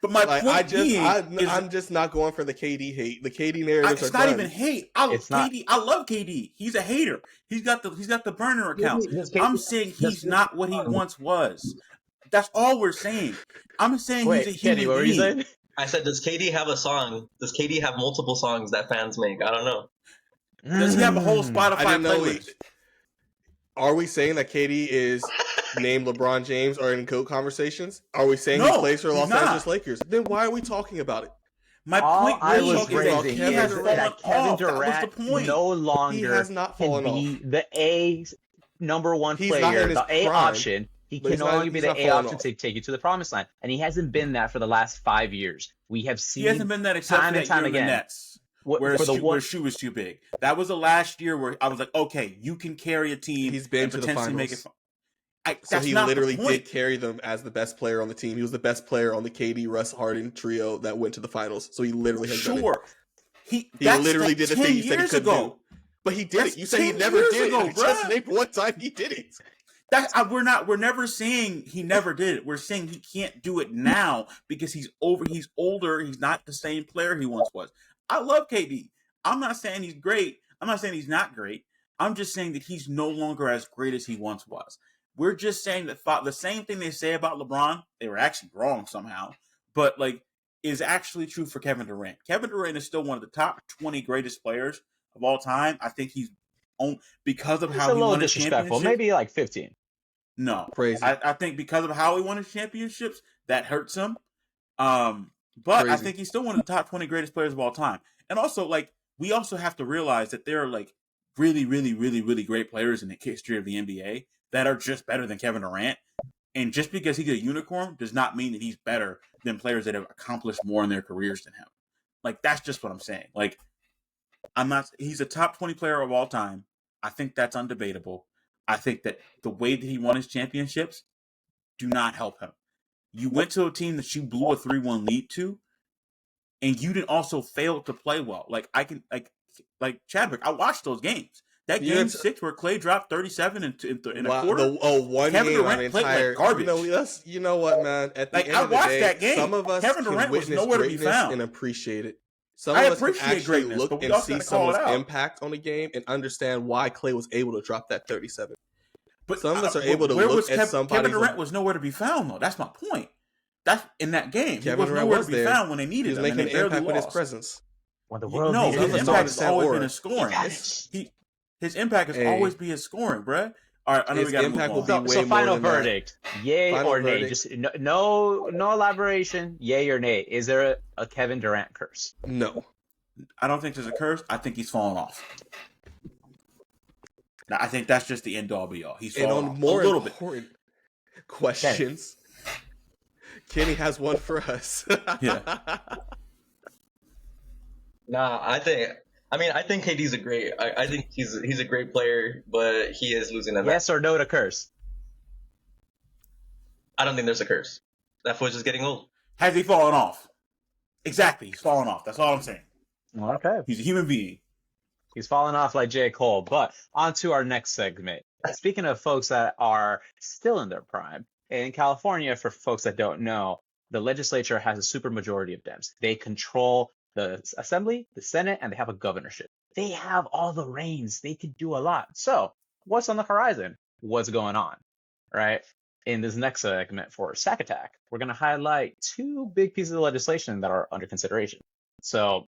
[SPEAKER 1] But my
[SPEAKER 4] Like,
[SPEAKER 1] point
[SPEAKER 4] I'm just not going for the KD hate. The KD narratives
[SPEAKER 1] it's
[SPEAKER 4] are
[SPEAKER 1] not
[SPEAKER 4] done.
[SPEAKER 1] even hate.
[SPEAKER 2] It's not.
[SPEAKER 1] KD. I love KD. He's a hater. He's got the burner account. I'm saying he's not what he once was. That's all we're saying. I'm saying
[SPEAKER 2] Wait,
[SPEAKER 1] he's a human
[SPEAKER 2] Kenny, what were you
[SPEAKER 1] being.
[SPEAKER 2] saying?
[SPEAKER 3] I said, does KD have a song? Does KD have multiple songs that fans make? I don't know.
[SPEAKER 1] Does he have a whole
[SPEAKER 4] I
[SPEAKER 1] Spotify
[SPEAKER 4] didn't know
[SPEAKER 1] playlist?
[SPEAKER 4] Are we saying that KD is named LeBron James or in GOAT conversations? Are we saying he
[SPEAKER 1] No,
[SPEAKER 4] plays for
[SPEAKER 1] he's
[SPEAKER 4] Los
[SPEAKER 1] not.
[SPEAKER 4] Angeles Lakers? Then why are we talking about it?
[SPEAKER 1] My
[SPEAKER 2] All
[SPEAKER 1] point
[SPEAKER 2] I
[SPEAKER 1] being
[SPEAKER 2] was
[SPEAKER 1] is that
[SPEAKER 2] raising
[SPEAKER 1] he
[SPEAKER 2] is
[SPEAKER 1] has fallen
[SPEAKER 2] that Kevin
[SPEAKER 1] off. That was
[SPEAKER 2] Durant
[SPEAKER 1] the point.
[SPEAKER 2] no
[SPEAKER 4] He
[SPEAKER 2] longer
[SPEAKER 4] has not
[SPEAKER 2] can
[SPEAKER 4] fallen
[SPEAKER 2] be
[SPEAKER 4] off.
[SPEAKER 2] the A number one
[SPEAKER 4] He's not
[SPEAKER 2] player,
[SPEAKER 4] in his
[SPEAKER 2] the A
[SPEAKER 4] prime,
[SPEAKER 2] option. He
[SPEAKER 4] but
[SPEAKER 2] can
[SPEAKER 4] he's
[SPEAKER 2] no
[SPEAKER 4] not-
[SPEAKER 2] longer be
[SPEAKER 4] he's
[SPEAKER 2] the
[SPEAKER 4] not
[SPEAKER 2] A
[SPEAKER 4] falling
[SPEAKER 2] option
[SPEAKER 4] off.
[SPEAKER 2] to take you to the promised land, and he hasn't been that for the last 5 years. We have
[SPEAKER 1] He
[SPEAKER 2] seen
[SPEAKER 1] hasn't been that except
[SPEAKER 2] time
[SPEAKER 1] for
[SPEAKER 2] and
[SPEAKER 1] that
[SPEAKER 2] time
[SPEAKER 1] year in the
[SPEAKER 2] again.
[SPEAKER 1] Nets.
[SPEAKER 2] What,
[SPEAKER 1] Where
[SPEAKER 2] for the
[SPEAKER 1] his
[SPEAKER 2] one,
[SPEAKER 1] shoe was too big. That was the last year where I was like, okay, you can carry a team.
[SPEAKER 4] He's been
[SPEAKER 1] and
[SPEAKER 4] to the
[SPEAKER 1] potentially make
[SPEAKER 4] finals.
[SPEAKER 1] it.
[SPEAKER 4] So
[SPEAKER 1] That's
[SPEAKER 4] he
[SPEAKER 1] not
[SPEAKER 4] literally
[SPEAKER 1] the point.
[SPEAKER 4] did carry them as the best player on the team. He was the best player on the KD Russ Harden trio that went to the finals. So he literally has done it.
[SPEAKER 1] Sure, he
[SPEAKER 4] Literally
[SPEAKER 1] like
[SPEAKER 4] did the
[SPEAKER 1] 10
[SPEAKER 4] thing he said he
[SPEAKER 1] years
[SPEAKER 4] couldn't
[SPEAKER 1] ago.
[SPEAKER 4] do. But he did
[SPEAKER 1] That's
[SPEAKER 4] it. You said he
[SPEAKER 1] 10
[SPEAKER 4] never
[SPEAKER 1] years
[SPEAKER 4] did
[SPEAKER 1] ago,
[SPEAKER 4] it. I just
[SPEAKER 1] bruh.
[SPEAKER 4] named one time he did it.
[SPEAKER 1] We're never saying he never did it. We're saying he can't do it now because he's older. He's not the same player he once was. I love KD. I'm not saying he's great. I'm not saying he's not great. I'm just saying that he's no longer as great as he once was. We're just saying that the same thing they say about LeBron, they were actually wrong somehow, but like is actually true for Kevin Durant. Kevin Durant is still one of the top 20 greatest players of all time. I think he's on because of
[SPEAKER 2] it's
[SPEAKER 1] how
[SPEAKER 2] a
[SPEAKER 1] he
[SPEAKER 2] little
[SPEAKER 1] won his
[SPEAKER 2] disrespectful.
[SPEAKER 1] championship.
[SPEAKER 2] Maybe like 15.
[SPEAKER 1] No,
[SPEAKER 4] Crazy.
[SPEAKER 1] I think because of how he won his championships, that hurts him. But I
[SPEAKER 4] Crazy.
[SPEAKER 1] think he's still one of the top 20 greatest players of all time. And also, like, we also have to realize that there are like really, really, really, really great players in the history of the NBA that are just better than Kevin Durant. And just because he's a unicorn does not mean that he's better than players that have accomplished more in their careers than him. Like, that's just what I'm saying. Like, he's a top 20 player of all time. I think that's undebatable. I think that the way that he won his championships do not help him. You went to a team that you blew a 3-1 lead to, and you didn't also fail to play well. Like Chadwick, I watched those games. That
[SPEAKER 4] You
[SPEAKER 1] game
[SPEAKER 4] got
[SPEAKER 1] 6 where Clay dropped 37 in a
[SPEAKER 4] Wow,
[SPEAKER 1] quarter.
[SPEAKER 4] one
[SPEAKER 1] Kevin
[SPEAKER 4] game on
[SPEAKER 1] Durant
[SPEAKER 4] the
[SPEAKER 1] played like
[SPEAKER 4] entire.
[SPEAKER 1] garbage.
[SPEAKER 4] You know what, man? At the
[SPEAKER 1] Like,
[SPEAKER 4] end
[SPEAKER 1] I
[SPEAKER 4] of the
[SPEAKER 1] watched
[SPEAKER 4] day,
[SPEAKER 1] that game.
[SPEAKER 4] some of us
[SPEAKER 1] Kevin
[SPEAKER 4] can
[SPEAKER 1] Durant was
[SPEAKER 4] witness
[SPEAKER 1] nowhere to be
[SPEAKER 4] greatness
[SPEAKER 1] found.
[SPEAKER 4] and appreciate it. Some
[SPEAKER 1] I
[SPEAKER 4] of us can
[SPEAKER 1] appreciate
[SPEAKER 4] actually
[SPEAKER 1] greatness,
[SPEAKER 4] look
[SPEAKER 1] but we
[SPEAKER 4] and
[SPEAKER 1] also
[SPEAKER 4] see
[SPEAKER 1] gotta call it
[SPEAKER 4] someone's
[SPEAKER 1] out.
[SPEAKER 4] impact on the game and understand why Clay was able to drop that 37.
[SPEAKER 1] But
[SPEAKER 4] Some of us are able to look at somebody's.
[SPEAKER 1] Kevin Durant was nowhere to be found, though. That's my point. That's in that game.
[SPEAKER 4] Kevin
[SPEAKER 1] he was
[SPEAKER 4] Durant
[SPEAKER 1] nowhere
[SPEAKER 4] was
[SPEAKER 1] to be
[SPEAKER 4] there.
[SPEAKER 1] found when they
[SPEAKER 4] He
[SPEAKER 1] needed
[SPEAKER 4] was
[SPEAKER 1] him, and
[SPEAKER 4] making
[SPEAKER 1] they
[SPEAKER 4] an
[SPEAKER 1] barely
[SPEAKER 4] impact with his
[SPEAKER 1] lost.
[SPEAKER 4] presence.
[SPEAKER 2] When the world
[SPEAKER 1] No,
[SPEAKER 2] needed
[SPEAKER 1] his
[SPEAKER 4] Some of us
[SPEAKER 2] him,
[SPEAKER 4] don't
[SPEAKER 1] impact has
[SPEAKER 4] understand
[SPEAKER 1] always
[SPEAKER 4] aura.
[SPEAKER 1] been his scoring.
[SPEAKER 2] vanished.
[SPEAKER 1] His impact has
[SPEAKER 4] Hey.
[SPEAKER 1] always been his scoring, bruh. All right, I know
[SPEAKER 4] His
[SPEAKER 1] we gotta move
[SPEAKER 4] impact
[SPEAKER 1] on.
[SPEAKER 4] will be
[SPEAKER 2] So
[SPEAKER 4] way
[SPEAKER 2] final
[SPEAKER 4] more than that.
[SPEAKER 2] verdict, yay
[SPEAKER 4] Final
[SPEAKER 2] or nay?
[SPEAKER 4] verdict.
[SPEAKER 2] Just no elaboration, yay or nay. Is there a Kevin Durant curse?
[SPEAKER 4] No.
[SPEAKER 1] I don't think there's a curse. I think he's fallen off. Now, I think that's just the end all be all. He's
[SPEAKER 4] And
[SPEAKER 1] fallen
[SPEAKER 4] on
[SPEAKER 1] off
[SPEAKER 4] more
[SPEAKER 1] a little bit.
[SPEAKER 4] important questions, Kenny has one for us.
[SPEAKER 1] Yeah.
[SPEAKER 3] Nah, I think KD's a great. I think he's a great player, but he is losing that.
[SPEAKER 2] Yes or no to curse?
[SPEAKER 3] I don't think there's a curse. That fool's just getting old.
[SPEAKER 1] Has he fallen off? Exactly. He's fallen off. That's all I'm saying.
[SPEAKER 2] Okay.
[SPEAKER 1] He's a human being.
[SPEAKER 2] He's falling off like J. Cole. But on to our next segment. Speaking of folks that are still in their prime, in California, for folks that don't know, the legislature has a supermajority of Dems. They control the assembly, the Senate, and they have a governorship. They have all the reins. They can do a lot. So what's on the horizon? What's going on? Right? In this next segment for Sack Attack, we're going to highlight two big pieces of legislation that are under consideration. So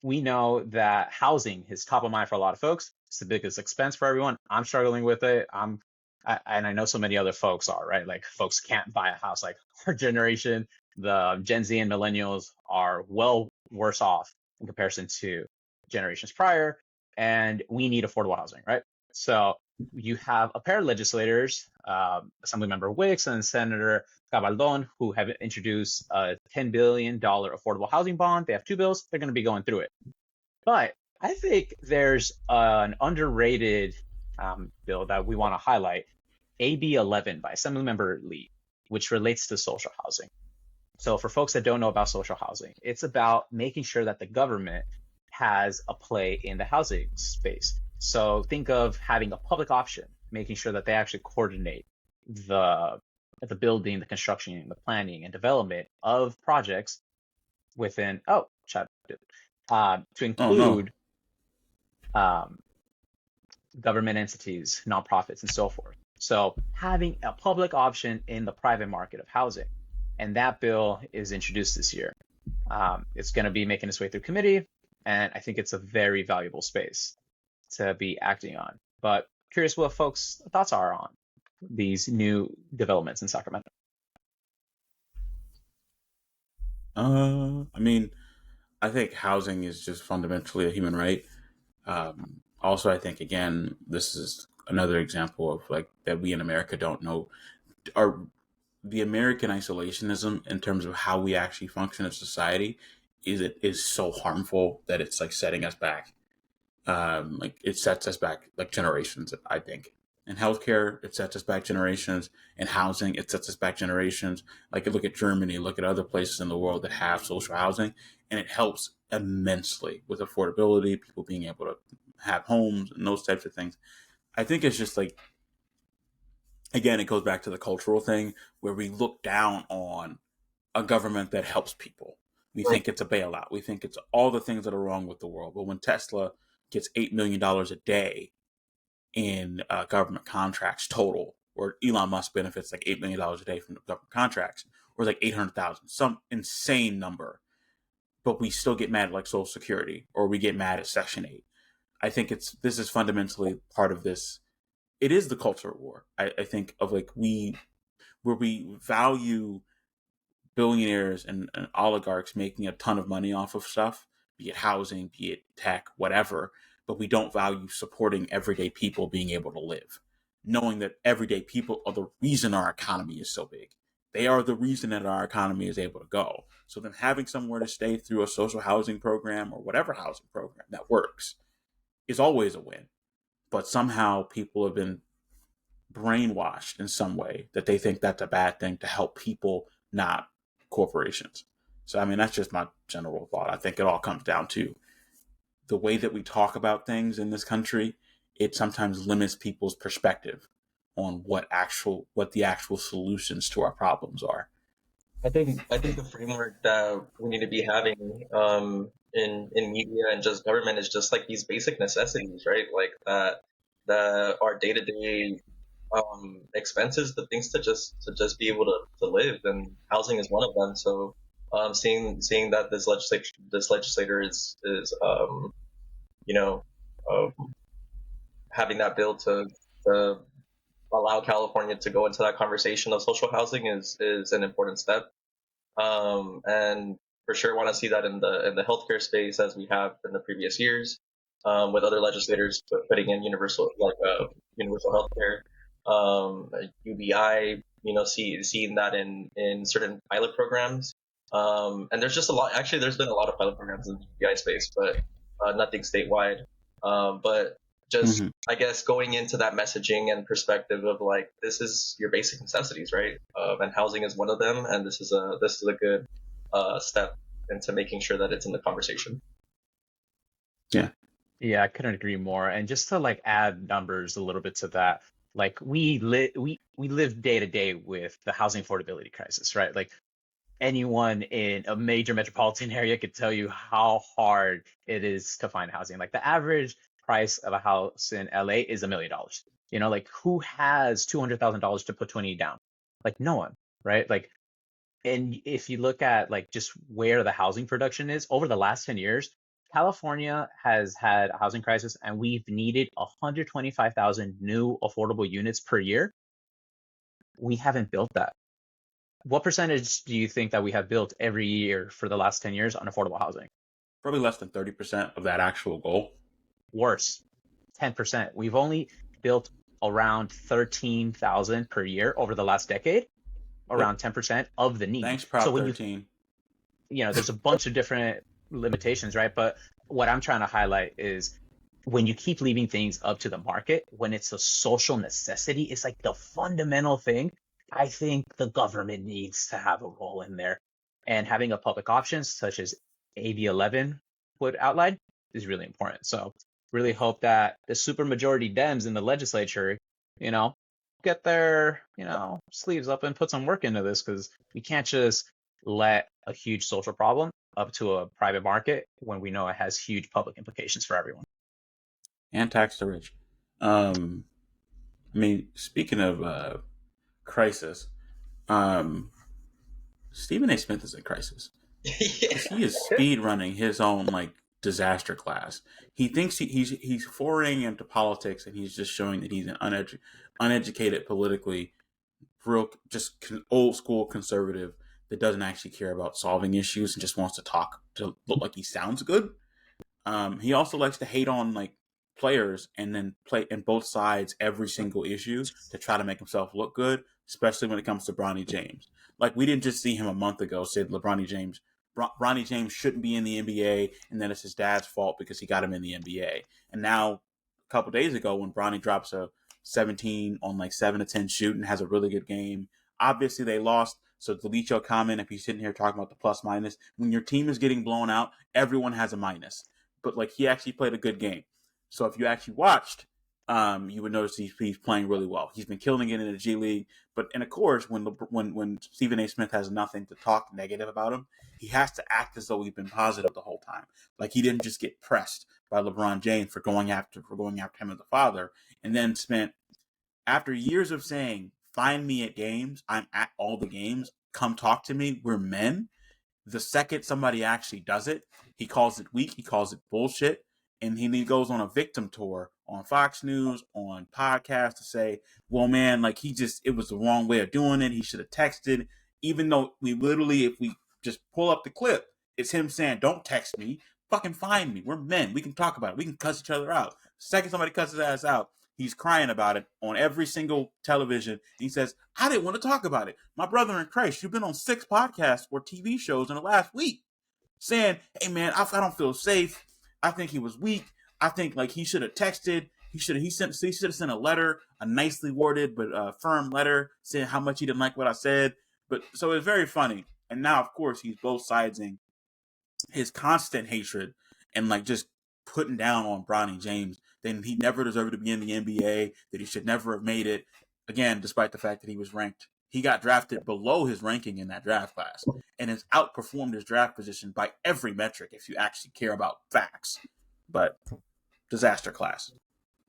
[SPEAKER 2] we know that housing is top of mind for a lot of folks. It's the biggest expense for everyone. I'm struggling with it. And I know so many other folks are, right? Like folks can't buy a house. Like our generation, the Gen Z and millennials are well worse off in comparison to generations prior. And we need affordable housing, right? So you have a pair of legislators, Assemblymember Wicks and Senator Cabaldon, who have introduced a $10 billion affordable housing bond. They have two bills. They're going to be going through it. But I think there's an underrated bill that we want to highlight, AB 11 by Assemblymember Lee, which relates to social housing. So for folks that don't know about social housing, it's about making sure that the government has a play in the housing space. So think of having a public option, making sure that they actually coordinate the building, the construction, the planning, and development of projects within to include government entities, nonprofits, and so forth. So having a public option in the private market of housing, and that bill is introduced this year. It's going to be making its way through committee, and I think it's a very valuable space to be acting on. But curious what folks' thoughts are on these new developments in Sacramento.
[SPEAKER 1] I mean, I think housing is just fundamentally a human right. Also, I think, again, this is another example of like that we in America don't know the American isolationism in terms of how we actually function as society is so harmful that it's like setting us back. Like it sets us back like generations, I think. In healthcare, it sets us back generations. In housing, it sets us back generations. Like look at Germany, look at other places in the world that have social housing, and it helps immensely with affordability, people being able to have homes and those types of things. I think it's just like, again, it goes back to the cultural thing where we look down on a government that helps people. We think it's a bailout. We think it's all the things that are wrong with the world. But when Tesla gets $8 million a day in government contracts total, or Elon Musk benefits like $8 million a day from the government contracts, or like 800,000, some insane number. But we still get mad at like Social Security, or we get mad at Section 8. I think this is fundamentally part of this. It is the culture war. I think of like where we value billionaires and oligarchs making a ton of money off of stuff, be it housing, be it tech, whatever, but we don't value supporting everyday people being able to live, knowing that everyday people are the reason our economy is so big. They are the reason that our economy is able to go. So then having somewhere to stay through a social housing program or whatever housing program that works is always a win. But somehow people have been brainwashed in some way that they think that's a bad thing to help people, not corporations. So, I mean, that's just my general thought. I think it all comes down to the way that we talk about things in this country it sometimes limits people's perspective on what the actual solutions to our problems are.
[SPEAKER 3] I think the framework that we need to be having in media and just government is just like these basic necessities, right? Like that our day to day expenses, the things to just be able to live, and housing is one of them. So seeing that this legislator is you know um, having that bill to allow California to go into that conversation of social housing is an important step. And for sure want to see that in the healthcare space as we have in the previous years, with other legislators putting in universal healthcare, UBI, seeing that in certain pilot programs. And there's just a lot. Actually, there's been a lot of pilot programs in the UBI space, but nothing statewide. But just I guess going into that messaging and perspective of like, this is your basic necessities, right? And housing is one of them, and this is a good step into making sure that it's in the conversation.
[SPEAKER 2] Yeah, I couldn't agree more. And just to like add numbers a little bit to that, like we live day to day with the housing affordability crisis, right? Like anyone in a major metropolitan area could tell you how hard it is to find housing. Like the average price of a house in LA is $1 million. Like who has $200,000 to put 20 down? Like no one, right? Like, and if you look at like just where the housing production is over the last 10 years, California has had a housing crisis and we've needed 125,000 new affordable units per year. We haven't built that. What percentage do you think that we have built every year for the last 10 years on affordable housing?
[SPEAKER 1] Probably less than 30% of that actual goal.
[SPEAKER 2] Worse, 10%. We've only built around 13,000 per year over the last decade, around 10% of the need.
[SPEAKER 1] Thanks, Prop
[SPEAKER 2] So when
[SPEAKER 1] 13.
[SPEAKER 2] there's a bunch of different limitations, right? But what I'm trying to highlight is when you keep leaving things up to the market, when it's a social necessity, it's like the fundamental thing. I think the government needs to have a role in there, and having a public option such as AB 11 would outline is really important. So really hope that the supermajority Dems in the legislature, get their, sleeves up and put some work into this, because we can't just let a huge social problem up to a private market when we know it has huge public implications for everyone.
[SPEAKER 1] And tax the rich. Speaking of crisis, Stephen A. Smith is in crisis. Because he is speed running his own disaster class. He thinks he's foraying into politics, and he's just showing that he's an uneducated politically, old school conservative that doesn't actually care about solving issues and just wants to talk to look like he sounds good. He also likes to hate on players and then play in both sides every single issue to try to make himself look good, especially when it comes to Bronny James. Like, we didn't just see him a month ago say Bronny James shouldn't be in the NBA, and then it's his dad's fault because he got him in the NBA. And now, a couple days ago, when Bronny drops a 17 on 7 to 10 shoot and has a really good game, obviously they lost. So delete your comment if you're sitting here talking about the plus minus. When your team is getting blown out, everyone has a minus. But he actually played a good game. So if you actually watched, you would notice he's playing really well. He's been killing it in the G League. And of course, when Stephen A. Smith has nothing to talk negative about him, he has to act as though he's been positive the whole time. Like, he didn't just get pressed by LeBron James for going after him as a father, and then spent, after years of saying, "Find me at games. I'm at all the games. Come talk to me. We're men." The second somebody actually does it, he calls it weak. He calls it bullshit. And he goes on a victim tour on Fox News, on podcasts, to say, well, man, it was the wrong way of doing it. He should have texted. Even though we literally, if we just pull up the clip, it's him saying, don't text me. Fucking find me. We're men. We can talk about it. We can cuss each other out. Second somebody cuts his ass out, he's crying about it on every single television. He says, I didn't want to talk about it. My brother in Christ, you've been on 6 podcasts or TV shows in the last week saying, hey, man, I don't feel safe. I think he was weak. I think he should have texted. He should have sent a letter, a nicely worded but firm letter, saying how much he didn't like what I said. But so it's very funny. And now, of course, he's both sidesing his constant hatred and just putting down on Bronny James then he never deserved to be in the NBA, that he should never have made it. Again, despite the fact that he was ranked, he got drafted below his ranking in that draft class and has outperformed his draft position by every metric if you actually care about facts. But disaster class.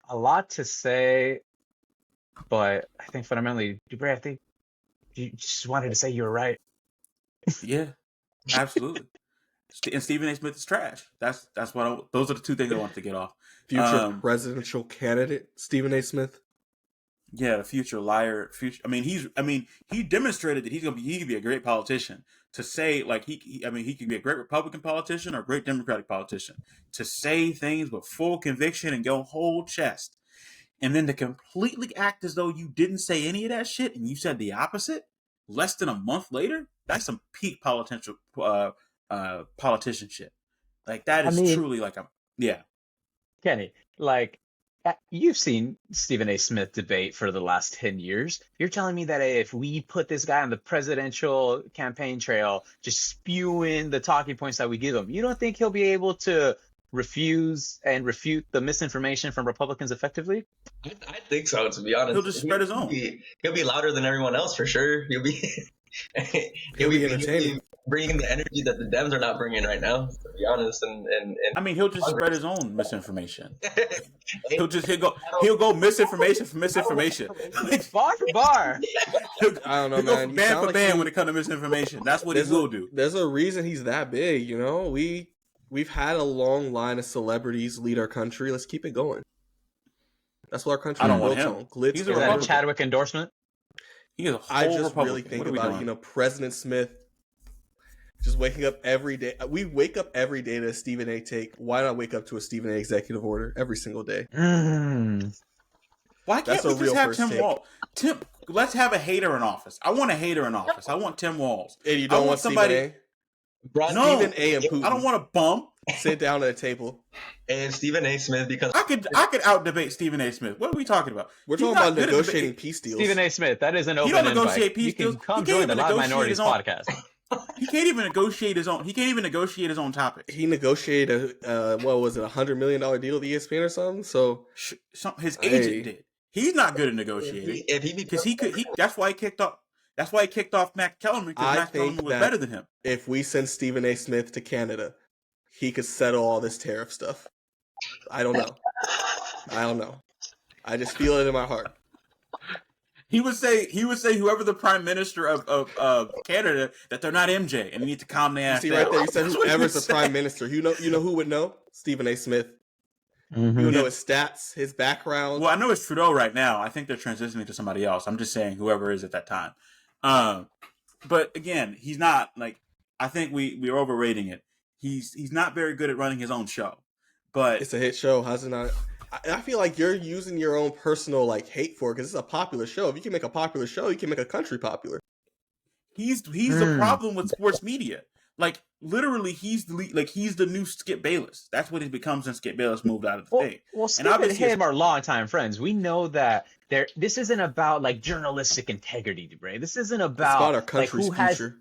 [SPEAKER 2] A lot to say, but I think fundamentally, Dubre, I think you just wanted to say you were right.
[SPEAKER 1] Yeah, absolutely. And Stephen A. Smith is trash. That's what. Those are the two things I want to get off.
[SPEAKER 4] Future presidential candidate Stephen A. Smith.
[SPEAKER 1] Yeah, the future liar. He demonstrated that he can be a great politician. To say like he can be a great Republican politician or a great Democratic politician. To say things with full conviction and go whole chest, and then to completely act as though you didn't say any of that shit and you said the opposite less than a month later. That's some peak politician shit. Like that is truly like
[SPEAKER 2] Kenny, like you've seen Stephen A. Smith debate for the last 10 years. You're telling me that if we put this guy on the presidential campaign trail, just spewing the talking points that we give him, you don't think he'll be able to refuse and refute the misinformation from Republicans effectively?
[SPEAKER 3] I think so, to be honest.
[SPEAKER 1] He'll just spread his own.
[SPEAKER 3] He'll be louder than everyone else for sure. He'll be entertaining. Bringing the energy that the Dems are not bringing right now, to be honest. And
[SPEAKER 1] he'll just spread his own misinformation. he'll go misinformation for misinformation.
[SPEAKER 2] Bar for bar.
[SPEAKER 4] I don't know,
[SPEAKER 1] he'll
[SPEAKER 4] man.
[SPEAKER 1] Go band for band when it comes to misinformation. That's what he will do.
[SPEAKER 4] There's a reason he's that big, you know? We've had a long line of celebrities lead our country. Let's keep it going. That's what our country is built on. Glitz.
[SPEAKER 2] Is that a Chadwick endorsement?
[SPEAKER 1] He is a whole
[SPEAKER 4] I just
[SPEAKER 1] Republican.
[SPEAKER 4] really think about it, President Smith just waking up every day. We wake up every day to a Stephen A. take. Why not wake up to a Stephen A. executive order every single day?
[SPEAKER 1] Why can't we just have Tim Walz? Let's have a hater in office. I want a hater in office. I want Tim Walz.
[SPEAKER 4] And you don't want somebody?
[SPEAKER 1] No,
[SPEAKER 4] Stephen A. and Putin.
[SPEAKER 1] I don't want a bum.
[SPEAKER 4] Sit down at a table.
[SPEAKER 3] And Stephen A. Smith, because
[SPEAKER 1] I could out debate Stephen A. Smith. What are we talking about?
[SPEAKER 4] We're talking about negotiating peace deals.
[SPEAKER 2] Stephen A. Smith, that is an open invite.
[SPEAKER 1] Negotiate peace deals.
[SPEAKER 2] You can come join the Loud Minorites Podcast.
[SPEAKER 1] He can't even negotiate his own. He can't even negotiate his own topics.
[SPEAKER 4] He negotiated what was it, $100 million deal with ESPN or something? So
[SPEAKER 1] his agent did. He's not good at negotiating. Because he could. That's why he kicked off. That's why he kicked off Matt Kellerman, because Matt Kellerman was better than him.
[SPEAKER 4] If we send Stephen A. Smith to Canada, he could settle all this tariff stuff. I don't know. I just feel it in my heart.
[SPEAKER 1] He would say whoever the prime minister of Canada, that they're not MJ and you need to calm their ass down.
[SPEAKER 4] Right there, you said whoever's the prime minister. You know who would know? Stephen A. Smith.
[SPEAKER 2] Mm-hmm.
[SPEAKER 4] You would know his stats, his background.
[SPEAKER 1] Well, I know it's Trudeau right now. I think they're transitioning to somebody else. I'm just saying whoever is at that time. But again, he's not like. I think we're overrating it. He's not very good at running his own show. But
[SPEAKER 4] it's a hit show. How's it not? I feel like you're using your own personal hate for it because it's a popular show. If you can make a popular show, you can make a country popular.
[SPEAKER 1] He's the problem with sports media. Like literally, he's the new Skip Bayless. That's what he becomes when Skip Bayless moved out of the thing.
[SPEAKER 2] Well, Skip and him are longtime friends. We know that this isn't about journalistic integrity, Debray. This isn't about
[SPEAKER 4] our country's future.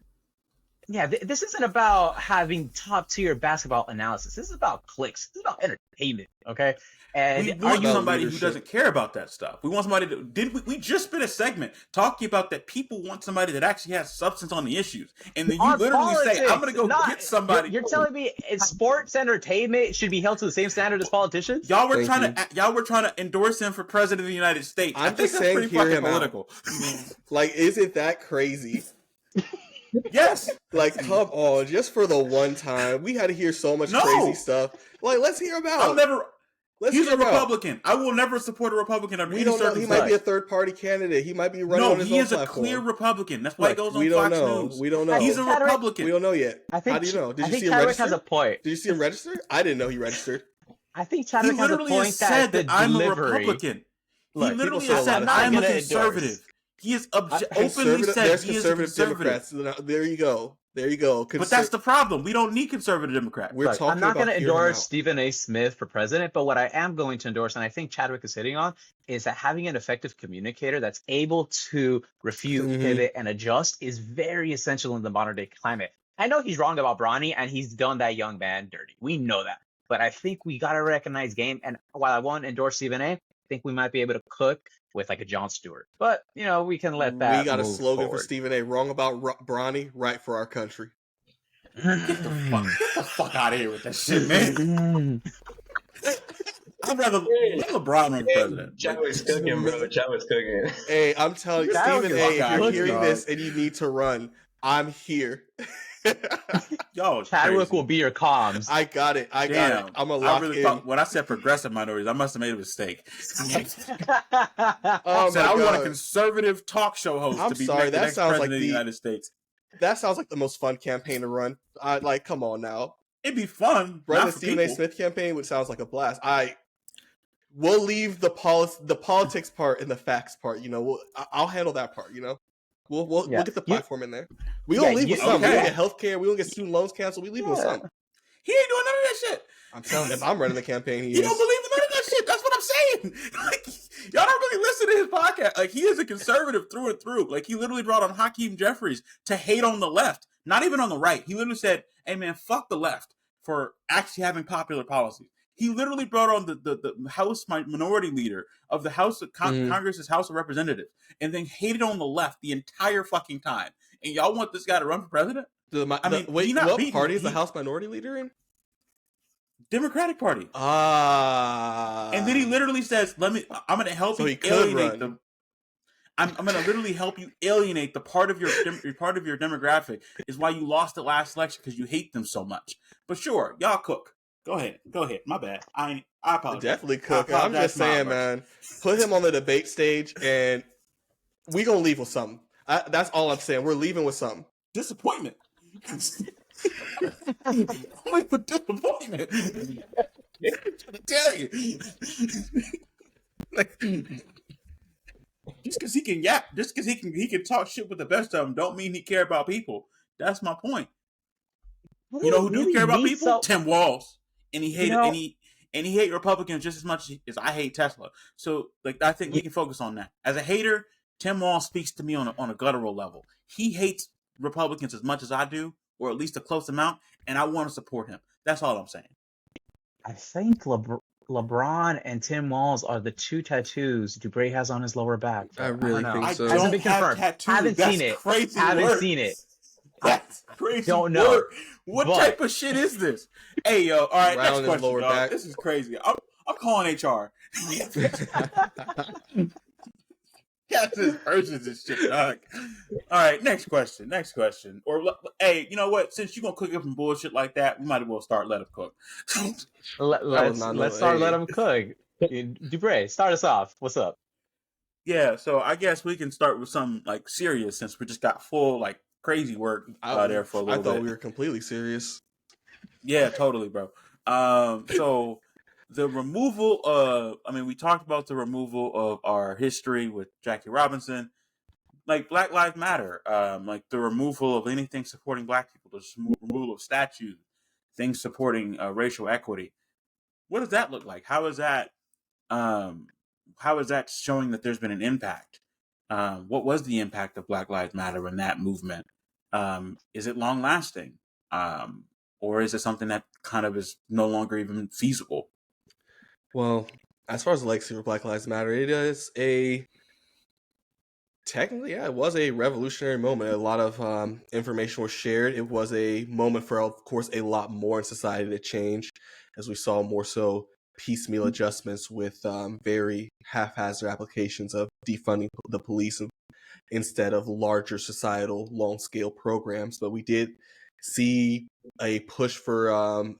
[SPEAKER 2] Yeah, this isn't about having top tier basketball analysis. This is about clicks. This is about entertainment. Okay. And
[SPEAKER 1] we want somebody who doesn't care about that stuff. We want somebody we just spent a segment talking about that people want somebody that actually has substance on the issues. And then you literally say, I'm going to go get somebody.
[SPEAKER 2] You're telling me sports entertainment should be held to the same standard as politicians?
[SPEAKER 1] Y'all were trying to endorse him for president of the United States.
[SPEAKER 4] I'm just saying,
[SPEAKER 1] that's pretty fucking political.
[SPEAKER 4] Isn't that crazy?
[SPEAKER 1] Yes.
[SPEAKER 4] Come on, just for the one time. We had to hear so much crazy stuff. Let's hear about
[SPEAKER 1] He's a Republican. I will never support a Republican under any circumstance.
[SPEAKER 4] He might be a third-party candidate. He might be running on his own platform.
[SPEAKER 1] No, he is a clear Republican. That's why he goes on Fox News.
[SPEAKER 4] We don't know.
[SPEAKER 1] He's a Republican.
[SPEAKER 4] We don't know yet. How do you know? Did you see him register?
[SPEAKER 2] Has a point.
[SPEAKER 4] Did you see him register? I didn't know he registered.
[SPEAKER 2] I think Chadwick has a point
[SPEAKER 1] that I'm a Republican. He literally has said, I'm a conservative. He has openly said he is a conservative.
[SPEAKER 4] Democrats. There you go.
[SPEAKER 1] But that's the problem. We don't need conservative Democrats.
[SPEAKER 2] I'm not going to endorse Stephen A. Smith for president, but what I am going to endorse, and I think Chadwick is hitting on, is that having an effective communicator that's able to refute, pivot, and adjust is very essential in the modern day climate. I know he's wrong about Bronny, and he's done that young man dirty. We know that. But I think we gotta recognize game. And while I won't endorse Stephen A, I think we might be able to cook with like a Jon Stewart. But we can let that.
[SPEAKER 4] We got a
[SPEAKER 2] move
[SPEAKER 4] slogan
[SPEAKER 2] forward.
[SPEAKER 4] for Stephen A. Wrong about Bronny, right for our country.
[SPEAKER 1] Get the fuck out of here with that shit, man. I'd rather let LeBron run president.
[SPEAKER 3] Chow is cooking, bro. Chow is cooking.
[SPEAKER 4] Hey, I'm telling you,
[SPEAKER 2] Chow
[SPEAKER 4] Stephen
[SPEAKER 2] is
[SPEAKER 4] A., if you're
[SPEAKER 1] fucking
[SPEAKER 4] hearing
[SPEAKER 1] dog.
[SPEAKER 4] this and you need to run, I'm here.
[SPEAKER 1] Yo,
[SPEAKER 2] Chadwick
[SPEAKER 1] crazy.
[SPEAKER 2] will be your comms.
[SPEAKER 4] I got it. I got
[SPEAKER 1] Damn,
[SPEAKER 4] it. I'm a
[SPEAKER 1] I
[SPEAKER 4] lock
[SPEAKER 1] really
[SPEAKER 4] in.
[SPEAKER 1] thought when I said progressive minorities, I must have made a mistake.
[SPEAKER 4] Oh
[SPEAKER 1] Said
[SPEAKER 4] my
[SPEAKER 1] I want a
[SPEAKER 4] God.
[SPEAKER 1] conservative talk show host
[SPEAKER 4] I'm
[SPEAKER 1] to be
[SPEAKER 4] sorry,
[SPEAKER 1] the
[SPEAKER 4] that
[SPEAKER 1] next
[SPEAKER 4] sounds
[SPEAKER 1] president
[SPEAKER 4] like
[SPEAKER 1] of the
[SPEAKER 4] the-
[SPEAKER 1] United States.
[SPEAKER 4] That sounds like the most fun campaign to run. Like, come on now.
[SPEAKER 1] It'd be fun.
[SPEAKER 4] Running
[SPEAKER 1] Not
[SPEAKER 4] the
[SPEAKER 1] for
[SPEAKER 4] Stephen A.
[SPEAKER 1] people.
[SPEAKER 4] Smith campaign would sounds like a blast. We'll leave the politics part and the facts part. I'll handle that part. We'll
[SPEAKER 2] Yeah.
[SPEAKER 4] get the
[SPEAKER 2] You-
[SPEAKER 4] platform in there. We gonna
[SPEAKER 2] Yeah,
[SPEAKER 4] leave with
[SPEAKER 2] you-
[SPEAKER 4] something. We
[SPEAKER 1] okay.
[SPEAKER 4] don't get healthcare. We don't get student loans canceled. We leave with
[SPEAKER 2] Yeah.
[SPEAKER 4] something.
[SPEAKER 1] He ain't doing none of that shit.
[SPEAKER 4] I'm telling you, if I'm running the campaign, he
[SPEAKER 1] You
[SPEAKER 4] is.
[SPEAKER 1] don't believe in none of that shit. That's what I'm saying. Like, y'all don't really listen to his podcast. Like, he is a conservative through and through. Like, he literally brought on Hakeem Jeffries to hate on the left, not even on the right. He literally said, "Hey man, fuck the left for actually having popular policies." He literally brought on the House minority leader of the House of Congress's House of Representatives, and then hated on the left the entire fucking time. And y'all want this guy to run for president?
[SPEAKER 4] Wait,
[SPEAKER 1] not
[SPEAKER 4] what
[SPEAKER 1] beating-
[SPEAKER 4] party is the House minority leader in?
[SPEAKER 1] Democratic Party.
[SPEAKER 4] And
[SPEAKER 1] And then he literally says, "I'm going to help
[SPEAKER 4] So
[SPEAKER 1] you
[SPEAKER 4] he could
[SPEAKER 1] alienate
[SPEAKER 4] run.
[SPEAKER 1] them. I'm going to literally help you alienate the part of your demographic is why you lost the last election because you hate them so much. But sure, y'all cook. Go ahead. My bad. I apologize.
[SPEAKER 4] Definitely
[SPEAKER 1] I
[SPEAKER 4] cook. I'm
[SPEAKER 1] apologize
[SPEAKER 4] just
[SPEAKER 1] for my
[SPEAKER 4] saying,
[SPEAKER 1] outburst.
[SPEAKER 4] man. Put him on the debate stage, and we gonna leave with something. That's all I'm saying. We're leaving with something.
[SPEAKER 1] Disappointment. Only for disappointment. I'm trying to tell you. Like, just because he can yap, just because he can talk shit with the best of them, don't mean he care about people. That's my point. You know who do care about people? Tim Walz, and he hated and he hate Republicans just as much as I hate Tesla. So, like, I think we can focus on that. As a hater, Tim Walz speaks to me on a guttural level. He hates Republicans as much as I do, or at least a close amount, and I want to support him. That's all I'm saying.
[SPEAKER 2] I think LeBron and Tim Walz are the two tattoos Dubray has on his lower back.
[SPEAKER 4] I really
[SPEAKER 2] don't
[SPEAKER 4] think
[SPEAKER 2] know.
[SPEAKER 1] I
[SPEAKER 4] so.
[SPEAKER 2] Hasn't
[SPEAKER 1] don't
[SPEAKER 2] been
[SPEAKER 1] have
[SPEAKER 2] confirmed.
[SPEAKER 1] tattoos.
[SPEAKER 2] Haven't
[SPEAKER 1] That's
[SPEAKER 2] seen it.
[SPEAKER 1] crazy
[SPEAKER 2] Haven't
[SPEAKER 1] work.
[SPEAKER 2] seen it.
[SPEAKER 1] That's crazy.
[SPEAKER 2] Don't know.
[SPEAKER 1] Work. What
[SPEAKER 2] But-
[SPEAKER 1] type of shit is this? Hey, yo, all right,
[SPEAKER 4] Round
[SPEAKER 1] next
[SPEAKER 4] his
[SPEAKER 1] question,
[SPEAKER 4] lower
[SPEAKER 1] dog.
[SPEAKER 4] back.
[SPEAKER 1] This is crazy. I'm calling HR. Cats is urges and shit, dog. All right, next question. Or, hey, you know what? Since you're going to cook up some bullshit like that, we might as well start Let Him Cook.
[SPEAKER 2] Let's start. Let him cook. Dubray, start us off. What's up?
[SPEAKER 1] Yeah, so I guess we can start with something, like, serious since we just got full, like, crazy work there for a little bit.
[SPEAKER 4] I thought we were completely serious.
[SPEAKER 1] Yeah, totally, bro. So the removal of, we talked about the removal of our history with Jackie Robinson, like Black Lives Matter, like the removal of anything supporting Black people, the removal of statues, things supporting racial equity. What does that look like? How is that showing that there's been an impact? What was the impact of Black Lives Matter in that movement? Is it long lasting? Or is it something that kind of is no longer even feasible?
[SPEAKER 4] Well, as far as the legacy for Black Lives Matter, it is technically, it was a revolutionary moment. A lot of information was shared. It was a moment for, of course, a lot more in society to change, as we saw more so piecemeal adjustments with very haphazard applications of defunding the police instead of larger societal long-scale programs. But we did see a push for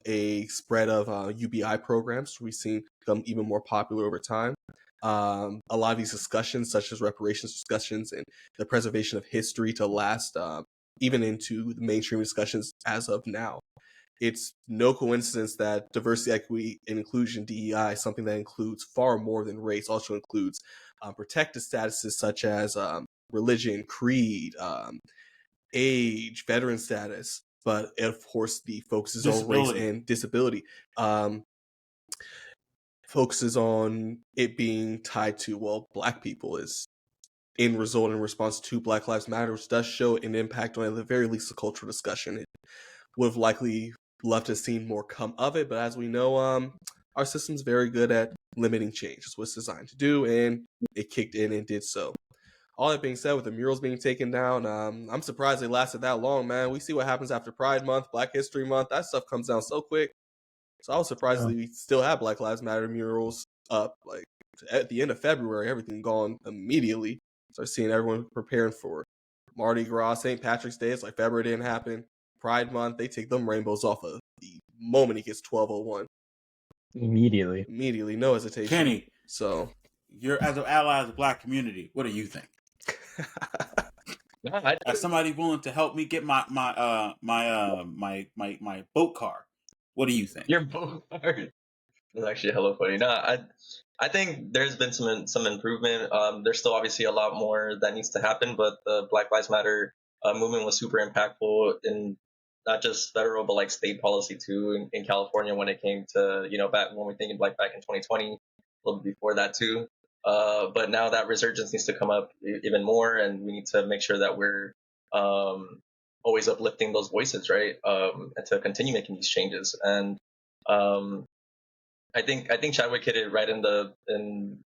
[SPEAKER 4] a spread of UBI programs. We've seen become even more popular over time. A lot of these discussions, such as reparations discussions and the preservation of history, to last even into the mainstream discussions as of now. It's no coincidence that diversity, equity, and inclusion, DEI, something that includes far more than race, also includes protected statuses such as religion, creed, age, veteran status, but of course the focuses on race and disability. Focuses on it being tied to, well, Black people is in response to Black Lives Matter, which does show an impact on, at the very least, the cultural discussion. It would have likely love to have seen more come of it. But as we know, our system's very good at limiting change. It's what it's designed to do, and it kicked in and did so. All that being said, with the murals being taken down, I'm surprised they lasted that long, man. We see what happens after Pride Month, Black History Month. That stuff comes down so quick. So I was surprised that we still have Black Lives Matter murals up. Like at the end of February, everything gone immediately. So seeing everyone preparing for Mardi Gras, St. Patrick's Day. It's like February didn't happen. Pride Month, they take them rainbows off of the moment it gets 12:01.
[SPEAKER 2] Immediately,
[SPEAKER 4] no hesitation.
[SPEAKER 1] Kenny,
[SPEAKER 4] so
[SPEAKER 1] you're as an ally of the Black community. What do you think? As somebody willing to help me get my boat car, what do you think?
[SPEAKER 3] Your boat car. That's actually hella funny. No, I think there's been some improvement. There's still obviously a lot more that needs to happen, but the Black Lives Matter movement was super impactful in not just federal but like state policy too. In California, when it came to back when we're thinking back in 2020, a little bit before that too. But now that resurgence needs to come up even more, and we need to make sure that we're always uplifting those voices, right? And to continue making these changes. And I think Chadwick hit it right in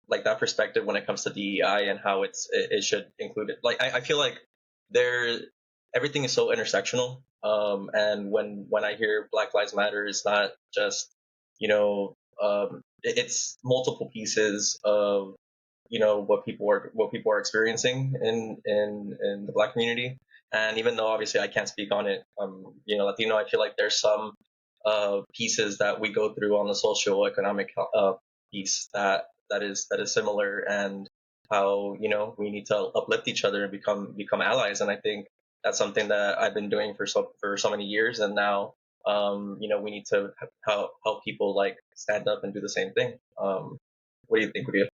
[SPEAKER 3] like that perspective when it comes to DEI and how it should include it. Like I feel like everything is so intersectional. And when I hear Black Lives Matter, it's not just it's multiple pieces of what people are experiencing in the Black community. And even though obviously I can't speak on it, Latino, I feel like there's some pieces that we go through on the social economic piece that is similar, and how we need to uplift each other and become allies. And I think that's something that I've been doing for so many years, and now we need to help people like stand up and do the same thing. What do you think, Woody?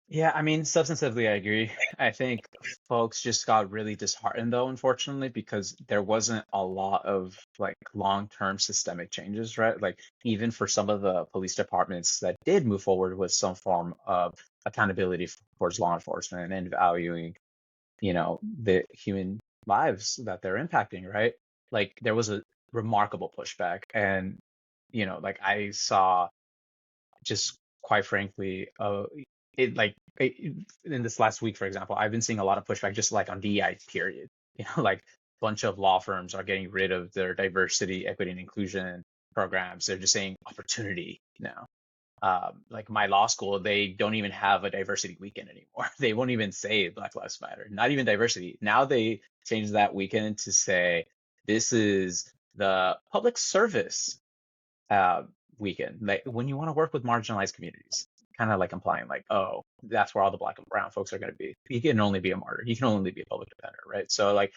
[SPEAKER 2] Yeah, I mean, substantively, I agree. I think folks just got really disheartened, though, unfortunately, because there wasn't a lot of like long-term systemic changes, right? Like even for some of the police departments that did move forward with some form of accountability towards law enforcement and valuing, the human lives that they're impacting, right? Like there was a remarkable pushback, and like I saw, just quite frankly, in this last week, for example, I've been seeing a lot of pushback just like on DEI period. Like a bunch of law firms are getting rid of their diversity, equity, and inclusion programs. They're just saying opportunity now. Like my law school, they don't even have a diversity weekend anymore. They won't even say Black Lives Matter, not even diversity. Now they changed that weekend to say this is the public service weekend. Like when you want to work with marginalized communities, kind of like implying like, oh, that's where all the Black and brown folks are going to be. He can only be a martyr. He can only be a public defender, right? So like,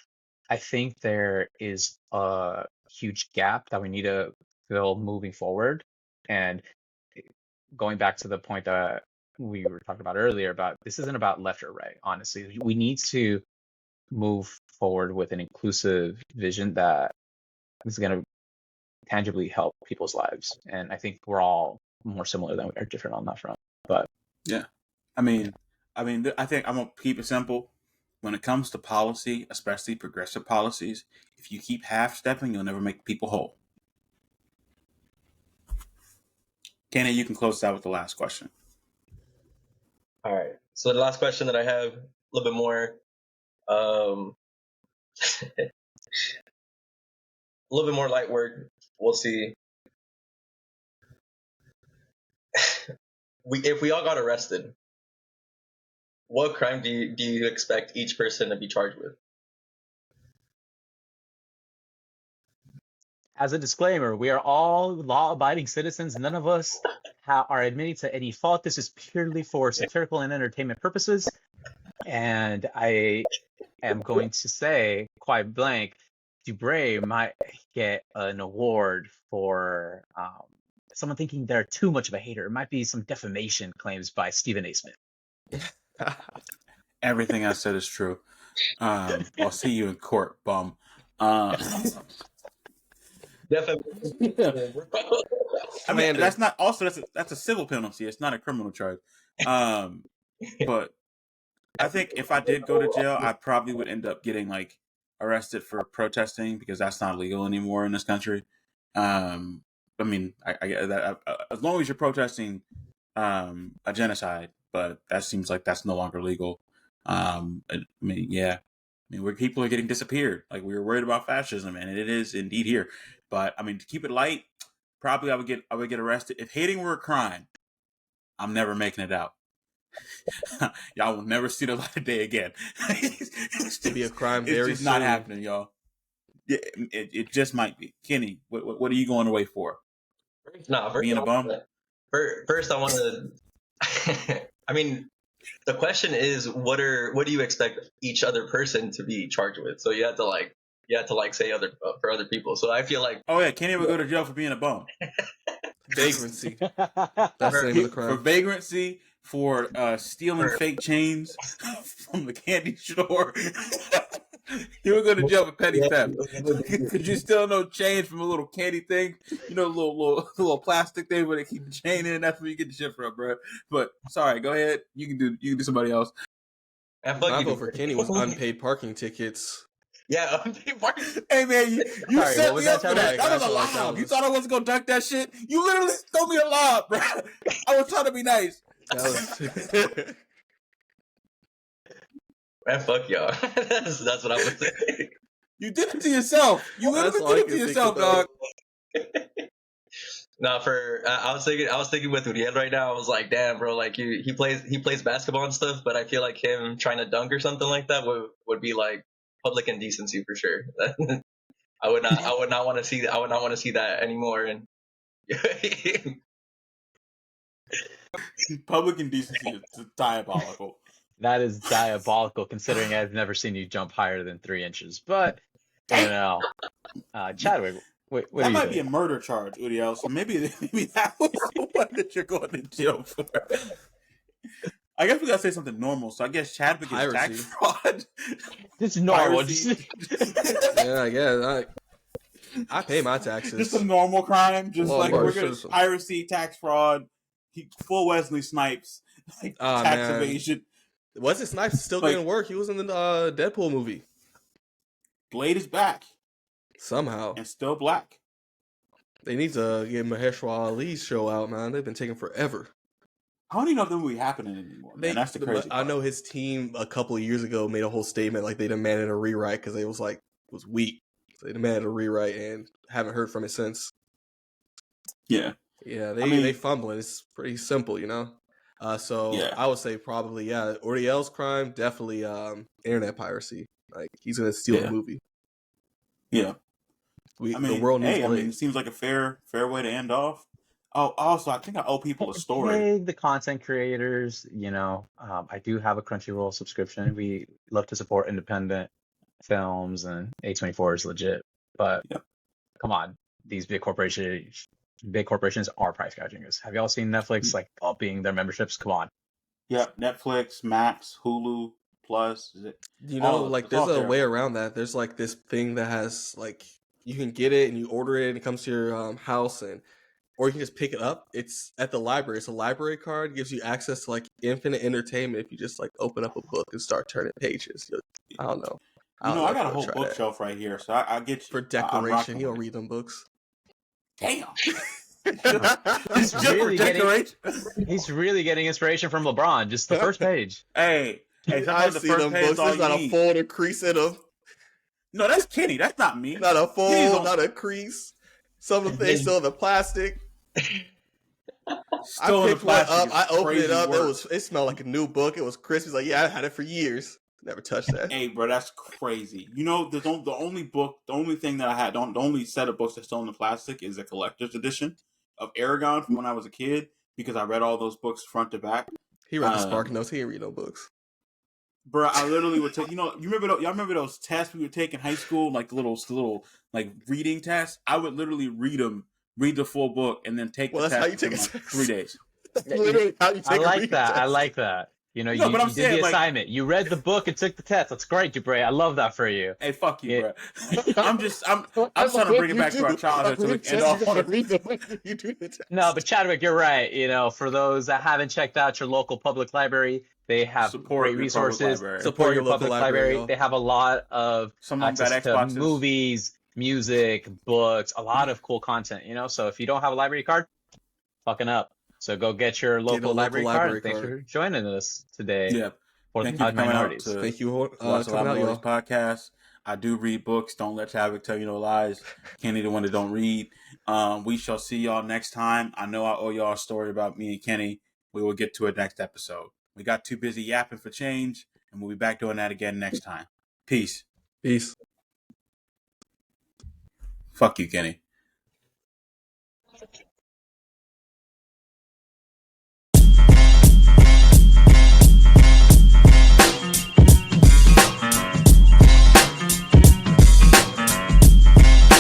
[SPEAKER 2] I think there is a huge gap that we need to fill moving forward. And going back to the point that we were talking about earlier, about this isn't about left or right. Honestly, we need to move forward with an inclusive vision that is going to tangibly help people's lives. And I think we're all more similar than we are different on that front. But
[SPEAKER 1] yeah, I think I'm gonna keep it simple. When it comes to policy, especially progressive policies, if you keep half-stepping, you'll never make people whole. Kenny, you can close out with the last question.
[SPEAKER 3] All right. So the last question that I have, a little bit more, a little bit more light work. We'll see. If we all got arrested, what crime do you expect each person to be charged with?
[SPEAKER 2] as a disclaimer, we are all law-abiding citizens. None of us are admitting to any fault. This is purely for satirical and entertainment purposes. And I am going to say, quite blank, Dubray might get an award for someone thinking they're too much of a hater. It might be some defamation claims by Stephen A. Smith.
[SPEAKER 1] Everything I said is true. I'll see you in court, bum.
[SPEAKER 3] Defamation.
[SPEAKER 1] I mean, that's not also that's a civil penalty. It's not a criminal charge. But I think if I did go to jail, I probably would end up getting like arrested for protesting because that's not legal anymore in this country. I mean, I get that as long as you're protesting a genocide, but that seems like that's no longer legal. I mean, yeah, I mean, where people are getting disappeared, like we were worried about fascism, and it is indeed here. But I mean, to keep it light, probably I would get arrested if hating were a crime. I'm never making it out. Y'all will never see the light of day again.
[SPEAKER 4] It's to be a crime
[SPEAKER 1] it's
[SPEAKER 4] very
[SPEAKER 1] just
[SPEAKER 4] soon.
[SPEAKER 1] not happening, y'all. It just might be. Kenny, what are you going away for?
[SPEAKER 3] Nah,
[SPEAKER 1] Being a bum?
[SPEAKER 3] First, I want to. I mean, the question is, what do you expect each other person to be charged with? So you have to say other for other people. So I feel like,
[SPEAKER 1] Oh yeah, Kenny would go to jail for being a bum.
[SPEAKER 4] Vagrancy. That's the name of the
[SPEAKER 1] For
[SPEAKER 4] crime.
[SPEAKER 1] vagrancy, for stealing fake chains from the candy store. You would go to jail for petty theft. Could you steal no change from a little candy thing? You know, little plastic thing where they keep the chain in. That's where you get the shit from, bro. But sorry, go ahead. You can do somebody else.
[SPEAKER 4] My vote for Kenny was unpaid parking tickets.
[SPEAKER 3] Yeah, unpaid parking.
[SPEAKER 1] Hey man, you
[SPEAKER 2] Sorry,
[SPEAKER 1] set
[SPEAKER 2] what was
[SPEAKER 1] me up
[SPEAKER 2] that,
[SPEAKER 1] for that.
[SPEAKER 4] Tyler?
[SPEAKER 1] That was a
[SPEAKER 4] I feel like that
[SPEAKER 1] lob.
[SPEAKER 4] was-
[SPEAKER 1] You thought I wasn't gonna duck that shit? You literally threw me a lob, bro. I was trying to be nice.
[SPEAKER 4] That was
[SPEAKER 3] Man, fuck y'all. That's what I would say.
[SPEAKER 1] You did it to yourself. You
[SPEAKER 4] That's
[SPEAKER 1] literally
[SPEAKER 4] all I
[SPEAKER 1] did it
[SPEAKER 4] can
[SPEAKER 1] to
[SPEAKER 4] think
[SPEAKER 1] yourself,
[SPEAKER 4] about.
[SPEAKER 1] dog.
[SPEAKER 3] No, I was thinking with Uriel right now. I was like, damn, bro, like he plays basketball and stuff, but I feel like him trying to dunk or something like that would be like public indecency for sure. I would not want to see that. I would not want to see that anymore. And
[SPEAKER 1] Public indecency is diabolical.
[SPEAKER 2] That is diabolical, considering I've never seen you jump higher than 3 inches. But you know, Chadwick, what do
[SPEAKER 1] That
[SPEAKER 2] you
[SPEAKER 1] might
[SPEAKER 2] think?
[SPEAKER 1] be a murder charge, Uriel. So maybe that was the one that you're going to jail for. I guess we gotta say something normal. So I guess Chadwick is tax
[SPEAKER 4] Piracy.
[SPEAKER 1] fraud.
[SPEAKER 2] This is normal.
[SPEAKER 1] Piracy.
[SPEAKER 4] yeah, I guess I pay my taxes.
[SPEAKER 1] Just a normal crime. Just
[SPEAKER 4] Well,
[SPEAKER 1] like
[SPEAKER 4] of
[SPEAKER 1] we're
[SPEAKER 4] course.
[SPEAKER 1] gonna piracy, tax fraud, full Wesley Snipes, like
[SPEAKER 4] Ah,
[SPEAKER 1] tax
[SPEAKER 4] man.
[SPEAKER 1] evasion.
[SPEAKER 4] Wesley Snipes still
[SPEAKER 1] Like-
[SPEAKER 4] getting work. He was in the Deadpool movie
[SPEAKER 1] Blade is back
[SPEAKER 4] somehow.
[SPEAKER 1] and still black.
[SPEAKER 4] They need to get Mahershala Ali's show out, man. They've been taking forever.
[SPEAKER 1] I don't even know if the movie happening anymore. Man. That's the crazy
[SPEAKER 4] I
[SPEAKER 1] part.
[SPEAKER 4] know his team a couple of years ago made a whole statement like they demanded a rewrite because it was weak. So they demanded a rewrite and haven't heard from it since.
[SPEAKER 1] Yeah.
[SPEAKER 4] Yeah,
[SPEAKER 1] I mean-
[SPEAKER 4] they fumbling. It's pretty simple, you know. So
[SPEAKER 1] Yeah.
[SPEAKER 4] I would say probably Uriel's crime definitely internet piracy. Like he's gonna steal
[SPEAKER 1] Yeah.
[SPEAKER 4] the movie.
[SPEAKER 1] Yeah. I mean,
[SPEAKER 4] The world needs
[SPEAKER 1] hey, I
[SPEAKER 4] Blade.
[SPEAKER 1] mean, it seems like a fair way to end off. Oh, also, I think I owe people a story.
[SPEAKER 2] Hey, the content creators, you know, I do have a Crunchyroll subscription. We love to support independent films, and A24 is legit. But
[SPEAKER 1] Yep.
[SPEAKER 2] come on, these big corporations are price gouging us. Have y'all seen Netflix like upping their memberships? Come on.
[SPEAKER 1] Yep, Netflix, Max, Hulu, Plus. Is it?
[SPEAKER 4] You
[SPEAKER 1] all
[SPEAKER 4] know,
[SPEAKER 1] of-
[SPEAKER 4] like
[SPEAKER 1] it's all
[SPEAKER 4] there's a way
[SPEAKER 1] terrible.
[SPEAKER 4] around that. There's like this thing that has like you can get it and you order it and it comes to your house or you can just pick it up. It's at the library. It's a library card. It gives you access to like infinite entertainment if you just like open up a book and start turning pages. I don't know.
[SPEAKER 1] You know, I got a
[SPEAKER 4] if
[SPEAKER 1] whole
[SPEAKER 4] I'll try that.
[SPEAKER 1] bookshelf right here, so I get you.
[SPEAKER 4] For
[SPEAKER 1] I'm
[SPEAKER 4] decoration.
[SPEAKER 1] rocking
[SPEAKER 4] He don't
[SPEAKER 1] with it.
[SPEAKER 4] read them books.
[SPEAKER 1] Damn.
[SPEAKER 2] He's
[SPEAKER 1] Just for
[SPEAKER 2] really getting
[SPEAKER 1] decoration.
[SPEAKER 2] he's really getting inspiration from LeBron. Just the first page.
[SPEAKER 1] Hey,
[SPEAKER 4] I
[SPEAKER 1] sometimes the
[SPEAKER 4] see
[SPEAKER 1] first
[SPEAKER 4] them
[SPEAKER 1] page is
[SPEAKER 4] books.
[SPEAKER 1] all
[SPEAKER 4] There's
[SPEAKER 1] you
[SPEAKER 4] not a
[SPEAKER 1] need.
[SPEAKER 4] fold or crease in them.
[SPEAKER 1] No, that's Kenny. That's not me.
[SPEAKER 4] Not a
[SPEAKER 1] Please
[SPEAKER 4] fold,
[SPEAKER 1] don't-
[SPEAKER 4] not a crease. Some of the things still in the plastic.
[SPEAKER 1] Still
[SPEAKER 4] I
[SPEAKER 1] in the
[SPEAKER 4] picked one
[SPEAKER 1] plastic
[SPEAKER 4] up.
[SPEAKER 1] is
[SPEAKER 4] I opened it
[SPEAKER 1] crazy
[SPEAKER 4] up.
[SPEAKER 1] work.
[SPEAKER 4] It smelled like a new book. It was crisp. He's like, yeah, I had it for years. Never touched that.
[SPEAKER 1] Hey, bro, that's crazy. You know, the only thing that I had, the only set of books that's still in the plastic is a collector's edition of Aragon from when I was a kid because I read all those books front to back.
[SPEAKER 4] He read the Spark Notes. He didn't read no books.
[SPEAKER 1] Bro, I literally would take. Y'all remember those tests we would take in high school, like the little like reading tests. I would literally read the full book, and then take
[SPEAKER 4] Well,
[SPEAKER 1] the
[SPEAKER 4] that's how
[SPEAKER 1] test
[SPEAKER 4] you
[SPEAKER 1] in
[SPEAKER 4] take a
[SPEAKER 1] like
[SPEAKER 4] test.
[SPEAKER 1] 3 days.
[SPEAKER 4] That's literally how you take
[SPEAKER 2] I
[SPEAKER 4] a
[SPEAKER 2] like
[SPEAKER 4] reading
[SPEAKER 2] that. I
[SPEAKER 4] test.
[SPEAKER 2] like that. You know,
[SPEAKER 1] No,
[SPEAKER 2] you
[SPEAKER 1] but I'm
[SPEAKER 2] did
[SPEAKER 1] saying,
[SPEAKER 2] the
[SPEAKER 1] like-
[SPEAKER 2] assignment. You read the book and took the test. That's great, Dubray. I love that for you.
[SPEAKER 1] Hey, fuck you,
[SPEAKER 2] Yeah.
[SPEAKER 1] bro. I'm trying to bring it back to our childhood so we can end off on a
[SPEAKER 4] You do the test.
[SPEAKER 2] No, but Chadwick, you're right. You know, for those that haven't checked out your local public library, They have
[SPEAKER 1] Support
[SPEAKER 2] great
[SPEAKER 1] your public
[SPEAKER 2] resources.
[SPEAKER 1] library.
[SPEAKER 2] Support your
[SPEAKER 4] local
[SPEAKER 2] public
[SPEAKER 4] library,
[SPEAKER 2] library.
[SPEAKER 4] yo.
[SPEAKER 2] They have a lot of
[SPEAKER 1] Some of them
[SPEAKER 2] access
[SPEAKER 1] got
[SPEAKER 2] to
[SPEAKER 1] Xboxes.
[SPEAKER 2] movies, music, books, a lot of cool content, So if you don't have a library card, fucking up. So go get your local library card. And thanks for joining us today
[SPEAKER 1] Yeah.
[SPEAKER 2] for
[SPEAKER 1] Thank you
[SPEAKER 2] Loud
[SPEAKER 1] for coming out
[SPEAKER 2] Minorities.
[SPEAKER 1] to
[SPEAKER 4] Thank you for
[SPEAKER 1] watch the Loud
[SPEAKER 4] coming out,
[SPEAKER 1] Minorities
[SPEAKER 4] y'all.
[SPEAKER 1] Podcast. I do read books. Don't let Tavik tell you no lies. Kenny, the one that don't read. We shall see y'all next time. I know I owe y'all a story about me and Kenny. We will get to it next episode. We got too busy yapping for change, and we'll be back doing that again next time. Peace.
[SPEAKER 4] Peace.
[SPEAKER 1] Fuck you, Kenny.